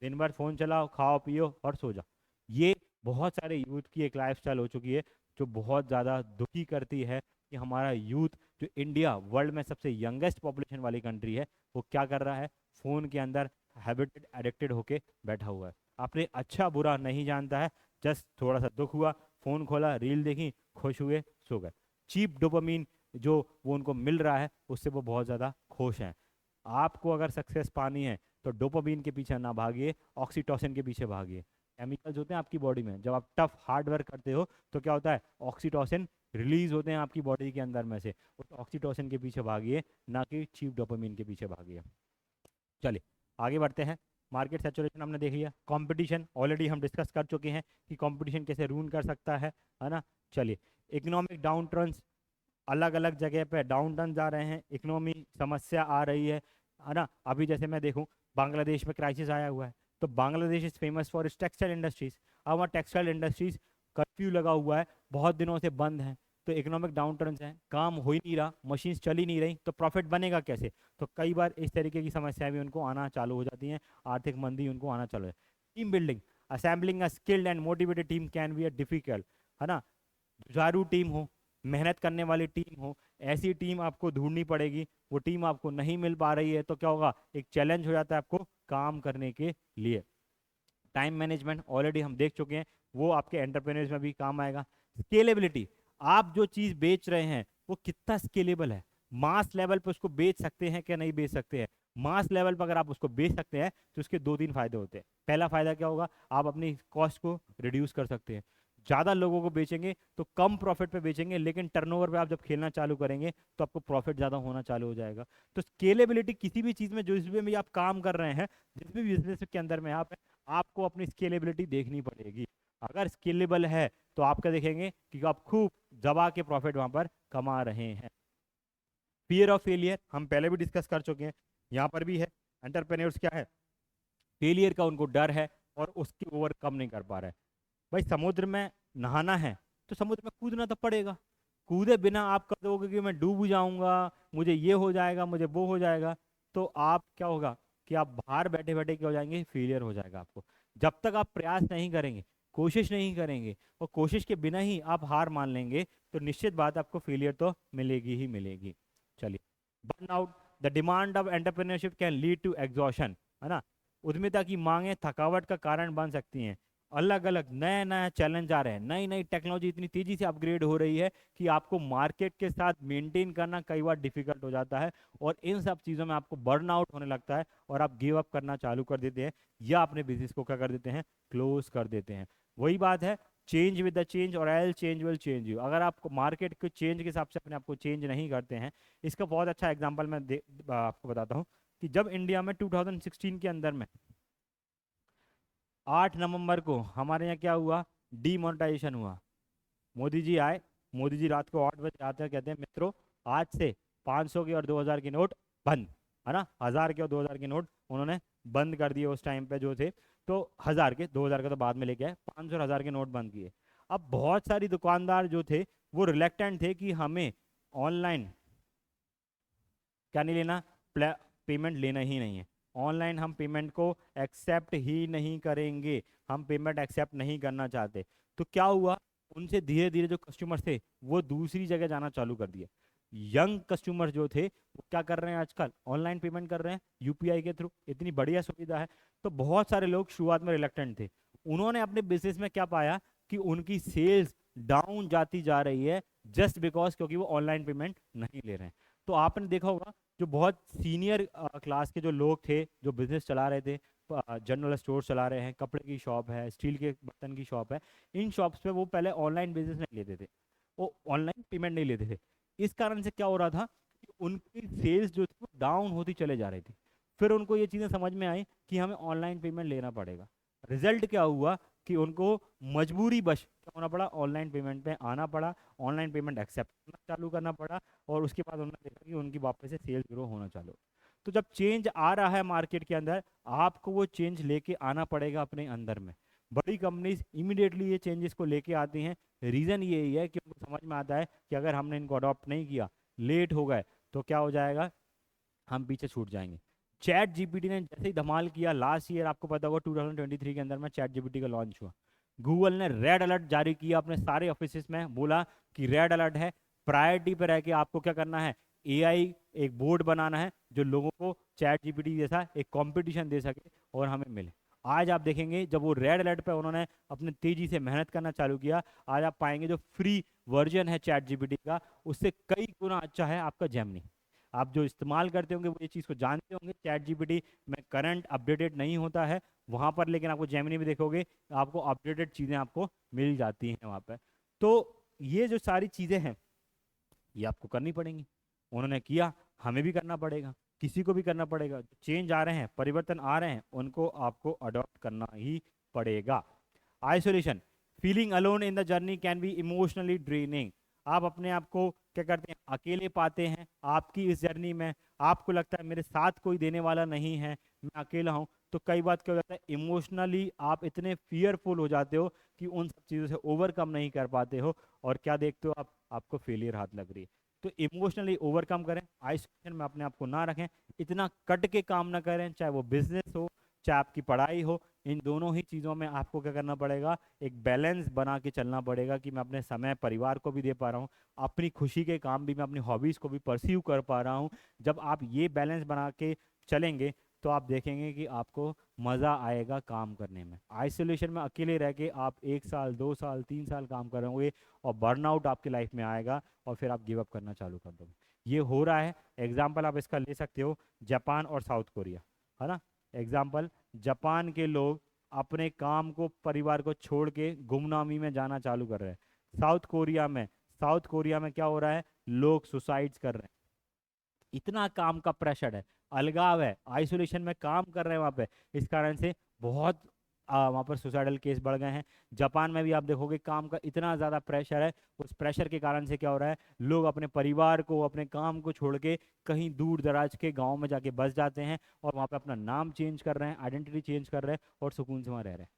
दिन भर फोन चलाओ, खाओ पियो और सो जाओ। ये बहुत सारे यूथ की एक लाइफस्टाइल हो चुकी है जो बहुत ज़्यादा दुखी करती है कि हमारा यूथ, जो इंडिया वर्ल्ड में सबसे यंगेस्ट पॉपुलेशन वाली कंट्री है, वो क्या कर रहा है, फ़ोन के अंदर हैबिटेड एडिक्टेड होके बैठा हुआ है। आपने अच्छा बुरा नहीं जानता है, जस्ट थोड़ा सा दुख हुआ, फ़ोन खोला, रील देखी, खुश हुए, सो गए। चीप डोपामीन जो वो उनको मिल रहा है उससे वो बहुत ज़्यादा खुश हैं। आपको अगर सक्सेस पानी है तो डोपामीन के पीछे ना भागिए, ऑक्सीटोसिन के पीछे भागिए। केमिकल्स होते हैं आपकी बॉडी में, जब आप टफ हार्ड वर्क करते हो तो क्या होता है, ऑक्सीटोसिन रिलीज होते हैं आपकी बॉडी के अंदर में से। उस ऑक्सीटोसिन के पीछे भागिए, ना कि चीप डोपामीन के पीछे भागिए। चलिए आगे बढ़ते हैं। मार्केट सैचुरेशन हमने देख लिया। कंपटीशन ऑलरेडी हम डिस्कस कर चुके हैं कि कंपटीशन कैसे रूल कर सकता है ना। चलिए, इकोनॉमिक डाउन टर्न्स, अलग अलग जगह पे डाउन टर्न जा रहे हैं, इकोनॉमी समस्या आ रही है ना। अभी जैसे मैं देखूं बांग्लादेश में क्राइसिस आया हुआ है, तो Bangladesh is famous for its textile industries. अब वहाँ टेक्सटाइल इंडस्ट्रीज कर्फ्यू लगा हुआ है, बहुत दिनों से बंद है, तो इकोनॉमिक डाउन टर्न्स है, काम हो ही नहीं रहा, मशीन्स चल ही नहीं रही, तो प्रॉफिट बनेगा कैसे? तो कई बार इस तरीके की समस्याएं भी उनको आना चालू हो जाती हैं, आर्थिक मंदी उनको आना चालू है। Team building, assembling a skilled and motivated team can be a difficult, है ना। जुझारू टीम हो, मेहनत करने वाली टीम हो, ऐसी टीम आपको ढूंढनी पड़ेगी। वो टीम आपको नहीं मिल पा रही है तो क्या होगा, एक चैलेंज हो जाता है आपको काम करने के लिए। टाइम मैनेजमेंट ऑलरेडी हम देख चुके हैं, वो आपके एंटरप्रेन्योर्स में भी काम आएगा। स्केलेबिलिटी, आप जो चीज़ बेच रहे हैं वो कितना स्केलेबल है, मास लेवल पे उसको बेच सकते हैं क्या नहीं बेच सकते हैं। मास लेवल पर अगर आप उसको बेच सकते हैं तो उसके दो तीन फायदे होते हैं। पहला फायदा क्या होगा, आप अपनी कॉस्ट को रिड्यूस कर सकते हैं। ज़्यादा लोगों को बेचेंगे तो कम प्रॉफिट पे बेचेंगे, लेकिन टर्नओवर पे आप जब खेलना चालू करेंगे तो आपको प्रॉफिट ज़्यादा होना चालू हो जाएगा। तो स्केलेबिलिटी किसी भी चीज़ में, जो इसमें भी आप काम कर रहे हैं, जिस भी बिजनेस के अंदर में आप हैं, आपको अपनी स्केलेबिलिटी देखनी पड़ेगी। अगर स्केलेबल है तो आप क्या देखेंगे कि आप खूब दबा के प्रॉफिट वहां पर कमा रहे हैं। फियर ऑफ फेलियर हम पहले भी डिस्कस कर चुके हैं, यहाँ पर भी है। एंटरप्रेन्योर्स क्या है, फेलियर का उनको डर है और उसकी ओवरकम नहीं कर पा रहे हैं। भाई समुद्र में नहाना है तो समुद्र में कूदना तो पड़ेगा, कूदे बिना आप कर दोगे कि मैं डूब जाऊंगा, मुझे ये हो जाएगा, मुझे वो हो जाएगा, तो आप क्या होगा कि आप बाहर बैठे बैठे क्या हो जाएंगे, फेलियर हो जाएगा आपको। जब तक आप प्रयास नहीं करेंगे, कोशिश नहीं करेंगे, और कोशिश के बिना ही आप हार मान लेंगे, तो निश्चित बात आपको फेलियर तो मिलेगी ही मिलेगी। चलिए, burnout, the demand of entrepreneurship can lead to exhaustion, है ना। उद्यमिता की मांगें थकावट का कारण बन सकती हैं। अलग अलग नया नया चैलेंज आ रहे हैं, नई नई टेक्नोलॉजी इतनी तेजी से अपग्रेड हो रही है कि आपको मार्केट के साथ मेंटेन करना कई बार डिफिकल्ट हो जाता है, और इन सब चीज़ों में आपको बर्न आउट होने लगता है और आप गिव अप करना चालू कर देते हैं, या अपने बिजनेस को क्या कर देते हैं, क्लोज कर देते हैं। वही बात है, चेंज विद द चेंज और L change will change you. अगर आप मार्केट के चेंज के हिसाब से अपने आप को चेंज नहीं करते हैं, इसका बहुत अच्छा एग्जाम्पल मैं आपको बताता हूँ कि जब इंडिया में 2016 के अंदर में 8 नवंबर को हमारे यहाँ क्या हुआ, डीमोनेटाइजेशन हुआ। मोदी जी आए, मोदी जी रात को 8 बजे आते हैं, कहते हैं मित्रों आज से 500 के और 2000 के नोट बंद, है ना। 1000 के और 2000 के नोट उन्होंने बंद कर दिए उस टाइम पे जो थे। तो 1000 के, 2000 का तो बाद में लेके आए, 500 और 1000 के नोट बंद किए। अब बहुत सारी दुकानदार जो थे वो रिलेक्टेंट थे कि हमें ऑनलाइन क्या नहीं लेना, पेमेंट लेना ही नहीं है, ऑनलाइन हम पेमेंट को एक्सेप्ट ही नहीं करेंगे, हम पेमेंट एक्सेप्ट नहीं करना चाहते। तो क्या हुआ, उनसे धीरे धीरे जो कस्टमर थे वो दूसरी जगह जाना चालू कर दिया। यंग कस्टमर जो थे वो क्या कर रहे हैं, आजकल ऑनलाइन पेमेंट कर रहे हैं यूपीआई के थ्रू, इतनी बढ़िया सुविधा है। तो बहुत सारे लोग शुरुआत में रिलेक्टेंट थे, उन्होंने अपने बिजनेस में क्या पाया कि उनकी सेल्स डाउन जाती जा रही है, जस्ट बिकॉज क्योंकि वो ऑनलाइन पेमेंट नहीं ले रहे हैं। तो आपने देखा होगा जो बहुत सीनियर क्लास के जो लोग थे, जो बिजनेस चला रहे थे, जनरल स्टोर चला रहे हैं, कपड़े की शॉप है, स्टील के बर्तन की शॉप है, इन शॉप्स पे वो पहले ऑनलाइन बिजनेस नहीं लेते थे, वो ऑनलाइन पेमेंट नहीं लेते थे। इस कारण से क्या हो रहा था कि उनकी सेल्स जो थी वो डाउन होती चले जा रही थी। फिर उनको ये चीज़ें समझ में आई कि हमें ऑनलाइन पेमेंट लेना पड़ेगा। रिजल्ट क्या हुआ कि उनको मजबूरी बश क्या होना पड़ा, ऑनलाइन पेमेंट पे आना पड़ा, ऑनलाइन पेमेंट एक्सेप्ट करना चालू करना पड़ा, और उसके बाद उन्होंने देखा कि उनकी वापस से सेल्स ग्रो होना चालू हो। तो जब चेंज आ रहा है मार्केट के अंदर, आपको वो चेंज लेके आना पड़ेगा अपने अंदर में। बड़ी कंपनीज इमीडिएटली ये चेंजेस को लेके आती हैं, रीज़न यही है कि उनको समझ में आता है कि अगर हमने इनको अडॉप्ट नहीं किया, लेट हो गए, तो क्या हो जाएगा, हम पीछे छूट जाएंगे। चैट जीपीटी ने जैसे ही धमाल किया लास्ट ईयर, आपको पता होगा 2023 के अंदर में चैट जीपीटी का लॉन्च हुआ, गूगल ने रेड अलर्ट जारी किया अपने सारे ऑफिस में, बोला कि रेड अलर्ट है, प्रायोरिटी पर रह के आपको क्या करना है, एआई एक बोर्ड बनाना है जो लोगों को चैट जीपीटी जैसा एक कंपटीशन दे सके और हमें मिले। आज आप देखेंगे जब वो रेड अलर्ट पे उन्होंने अपने तेजी से मेहनत करना चालू किया, आज आप पाएंगे जो फ्री वर्जन है चैट जीपीटी का, उससे कई गुना अच्छा है आपका जेमिनी। आप जो इस्तेमाल करते होंगे वो ये चीज़ को जानते होंगे, चैट जीपीटी में करंट अपडेटेड नहीं होता है वहाँ पर, लेकिन आपको जेमिनी में देखोगे आपको अपडेटेड चीज़ें आपको मिल जाती हैं वहाँ पर। तो ये जो सारी चीज़ें हैं ये आपको करनी पड़ेंगी, उन्होंने किया, हमें भी करना पड़ेगा, किसी को भी करना पड़ेगा। चेंज आ रहे हैं, परिवर्तन आ रहे हैं, उनको आपको अडॉप्ट करना ही पड़ेगा। Isolation, feeling alone in the journey can be emotionally draining. आप अपने आप को क्या करते हैं, अकेले पाते हैं आपकी इस जर्नी में, आपको लगता है मेरे साथ कोई देने वाला नहीं है, मैं अकेला हूँ, तो कई बार क्या हो जाता है, इमोशनली आप इतने फियरफुल हो जाते हो कि उन सब चीज़ों से ओवरकम नहीं कर पाते हो, और क्या देखते हो आप, आपको फेलियर हाथ लग रही है। तो इमोशनली ओवरकम करें, आइसोलेशन में अपने आप को ना रखें, इतना कट के काम ना करें, चाहे वो बिजनेस हो चाहे आपकी पढ़ाई हो। इन दोनों ही चीज़ों में आपको क्या करना पड़ेगा, एक बैलेंस बना के चलना पड़ेगा कि मैं अपने समय परिवार को भी दे पा रहा हूँ, अपनी खुशी के काम भी मैं अपनी हॉबीज़ को भी परस्यू कर पा रहा हूँ। जब आप ये बैलेंस बना के चलेंगे तो आप देखेंगे कि आपको मज़ा आएगा काम करने में। आइसोलेशन में अकेले रह के आप 1 साल 2 साल 3 साल काम करोगे और बर्नआउट आपकी लाइफ में आएगा, और फिर आप गिव अप करना चालू कर दोगे। ये हो रहा है। एग्जाम्पल आप इसका ले सकते हो जापान और साउथ कोरिया, है ना। एग्जाम्पल, जापान के लोग अपने काम को परिवार को छोड़ के गुमनामी में जाना चालू कर रहे हैं। साउथ कोरिया में क्या हो रहा है, लोग सुसाइड्स कर रहे हैं। इतना काम का प्रेशर है, अलगाव है, आइसोलेशन में काम कर रहे हैं वहाँ पे, इस कारण से बहुत वहाँ पर सुसाइडल केस बढ़ गए हैं। जापान में भी आप देखोगे काम का इतना ज़्यादा प्रेशर है, उस प्रेशर के कारण से क्या हो रहा है, लोग अपने परिवार को अपने काम को छोड़ के कहीं दूर दराज के गाँव में जाके बस जाते हैं, और वहाँ पे अपना नाम चेंज कर रहे हैं, आइडेंटिटी चेंज कर रहे हैं, और सुकून से वहाँ रह रहे हैं।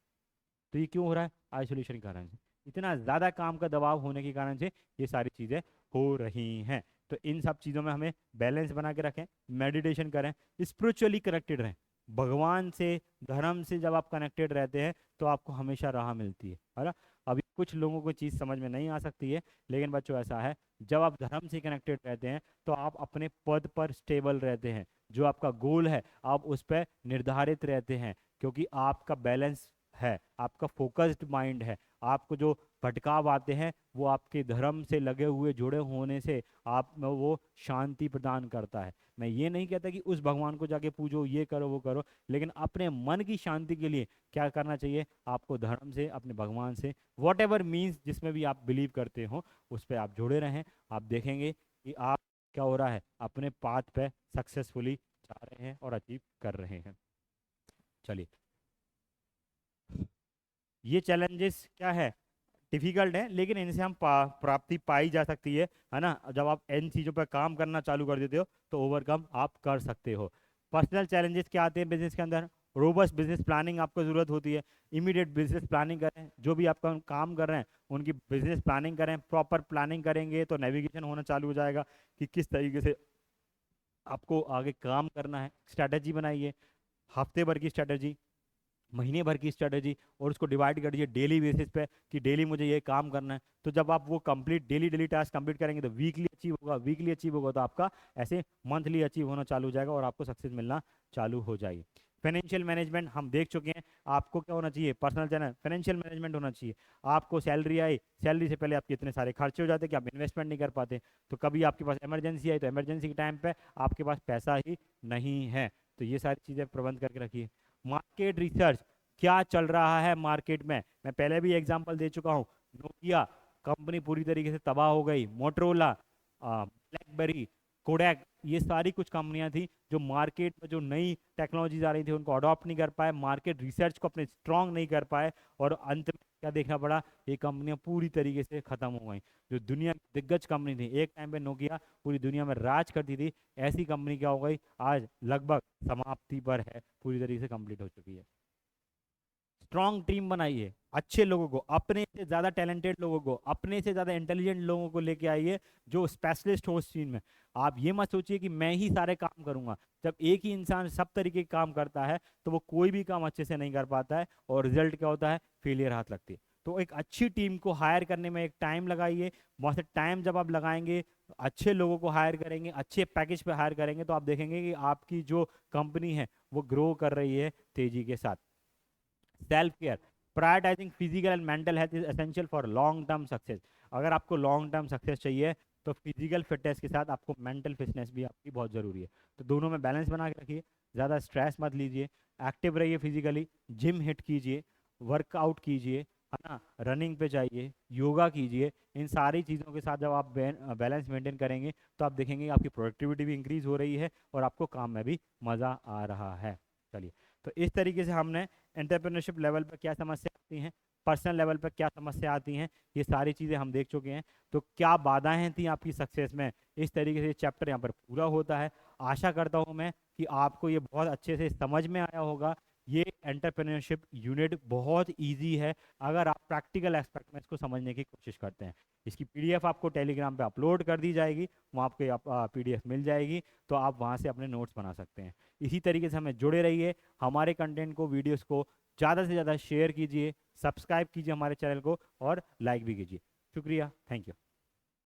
तो ये क्यों हो रहा है, आइसोलेशन के कारण से, इतना ज़्यादा काम का दबाव होने के कारण से ये सारी चीज़ें हो रही हैं। तो इन सब चीज़ों में हमें बैलेंस बना के रखें, मेडिटेशन करें, स्पिरिचुअली कनेक्टेड रहें भगवान से, धर्म से। जब आप कनेक्टेड रहते हैं तो आपको हमेशा राह मिलती है ना। अभी कुछ लोगों को चीज़ समझ में नहीं आ सकती है, लेकिन बच्चों ऐसा है, जब आप धर्म से कनेक्टेड रहते हैं तो आप अपने पद पर स्टेबल रहते हैं, जो आपका गोल है आप उस पर निर्धारित रहते हैं, क्योंकि आपका बैलेंस है, आपका फोकस्ड माइंड है। आपको जो भटकाव आते हैं वो आपके धर्म से लगे हुए जुड़े होने से आप में वो शांति प्रदान करता है। मैं ये नहीं कहता कि उस भगवान को जाके पूजो, ये करो वो करो, लेकिन अपने मन की शांति के लिए क्या करना चाहिए, आपको धर्म से, अपने भगवान से, वॉट एवर मीन्स जिसमें भी आप बिलीव करते हो उस पर आप जुड़े रहें। आप देखेंगे कि आप क्या हो रहा है, अपने पाथ पे सक्सेसफुली जा रहे हैं और अचीव कर रहे हैं। चलिए, ये चैलेंजेस क्या है, डिफिकल्ट है, लेकिन इनसे हम प्राप्ति पाई जा सकती है ना। जब आप इन चीज़ों पर काम करना चालू कर देते हो तो ओवरकम आप कर सकते हो। पर्सनल चैलेंजेस क्या आते हैं बिजनेस के अंदर, रोबस्ट बिजनेस प्लानिंग आपको ज़रूरत होती है। इमीडिएट बिजनेस प्लानिंग करें, जो भी आपका काम कर रहे हैं उनकी बिजनेस प्लानिंग करें। प्रॉपर प्लानिंग करेंगे तो नेविगेशन होना चालू हो जाएगा कि किस तरीके से आपको आगे काम करना है। स्ट्रैटेजी बनाइए, हफ्ते भर की स्ट्रैटेजी, महीने भर की स्ट्रेटजी, और उसको डिवाइड कर दीजिए डेली बेसिस पे कि डेली मुझे ये काम करना है। तो जब आप वो complete daily daily task complete करेंगे तो वीकली अचीव होगा, वीकली अचीव होगा तो आपका ऐसे मंथली अचीव होना चालू हो जाएगा और आपको सक्सेस मिलना चालू हो जाएगी। फाइनेंशियल मैनेजमेंट हम देख चुके हैं, आपको क्या होना चाहिए, पर्सनल चैनल फाइनेंशियल मैनेजमेंट होना चाहिए। आपको सैलरी आई, सैलरी से पहले आपके इतने सारे खर्चे हो जाते हैं कि आप इन्वेस्टमेंट नहीं कर पाते। तो कभी आपके पास इमरजेंसी आई तो इमरजेंसी के टाइम पे आपके पास पैसा ही नहीं है। तो ये सारी चीज़ें प्रबंध करके रखिए। मार्केट रिसर्च, क्या चल रहा है मार्केट में, मैं पहले भी एग्जांपल दे चुका हूँ। नोकिया कंपनी पूरी तरीके से तबाह हो गई, मोटरोला, ब्लैकबेरी, कोडैक, ये सारी कुछ कंपनियां थी जो मार्केट में जो नई टेक्नोलॉजीज आ रही थी उनको अडॉप्ट नहीं कर पाए, मार्केट रिसर्च को अपने स्ट्रांग नहीं कर पाए, और अंत में क्या देखना पड़ा, ये कंपनियां पूरी तरीके से खत्म हो गई। जो दुनिया की दिग्गज कंपनी थी, एक टाइम पे नोकिया पूरी दुनिया में राज करती थी, ऐसी कंपनी क्या हो गई, आज लगभग समाप्ति पर है, पूरी तरीके से कंप्लीट हो चुकी है। स्ट्रॉन्ग टीम बनाइए, अच्छे लोगों को, अपने से ज़्यादा टैलेंटेड लोगों को, अपने से ज़्यादा इंटेलिजेंट लोगों को लेके आइए जो स्पेशलिस्ट हो उस चीज़ में। आप ये मत सोचिए कि मैं ही सारे काम करूंगा। जब एक ही इंसान सब तरीके के काम करता है तो वो कोई भी काम अच्छे से नहीं कर पाता है, और रिजल्ट क्या होता है, फेलियर हाथ लगती है। तो एक अच्छी टीम को हायर करने में एक टाइम लगाइए, वहाँ से टाइम जब आप लगाएंगे, अच्छे लोगों को हायर करेंगे, अच्छे पैकेज पे हायर करेंगे, तो आप देखेंगे कि आपकी जो कंपनी है वो ग्रो कर रही है तेजी के साथ। Self care, prioritising physical and mental health is essential for long term success. अगर आपको लॉन्ग टर्म सक्सेस चाहिए तो फिजिकल फिटनेस के साथ आपको मेंटल फिटनेस भी आपकी बहुत ज़रूरी है। तो दोनों में बैलेंस बना के रखिए, ज़्यादा स्ट्रेस मत लीजिए, एक्टिव रहिए फिजिकली, जिम हिट कीजिए, वर्कआउट कीजिए, है ना, रनिंग पे जाइए, योगा कीजिए। इन सारी चीज़ों के साथ जब आप बैलेंस मेंटेन करेंगे तो आप देखेंगे आपकी प्रोडक्टिविटी भी इंक्रीज हो रही है और आपको काम में भी मज़ा आ रहा है। चलिए, तो इस तरीके से हमने एंटरप्रेन्योरशिप लेवल पर क्या समस्या आती हैं, पर्सनल लेवल पर क्या समस्या आती हैं, ये सारी चीज़ें हम देख चुके हैं। तो क्या बाधाएं थी आपकी सक्सेस में, इस तरीके से चैप्टर यहाँ पर पूरा होता है। आशा करता हूँ मैं कि आपको ये बहुत अच्छे से समझ में आया होगा ये एंटरप्रेन्योरशिप यूनिट बहुत इजी है अगर आप प्रैक्टिकल एस्पेक्ट में इसको समझने की कोशिश करते हैं। इसकी पीडीएफ आपको टेलीग्राम पे अपलोड कर दी जाएगी, वहाँ आपको पीडीएफ मिल जाएगी, तो आप वहाँ से अपने नोट्स बना सकते हैं। इसी तरीके से हमें जुड़े रहिए, हमारे कंटेंट को, वीडियोस को ज़्यादा से ज़्यादा शेयर कीजिए, सब्सक्राइब कीजिए हमारे चैनल को और लाइक भी कीजिए। शुक्रिया, थैंक यू।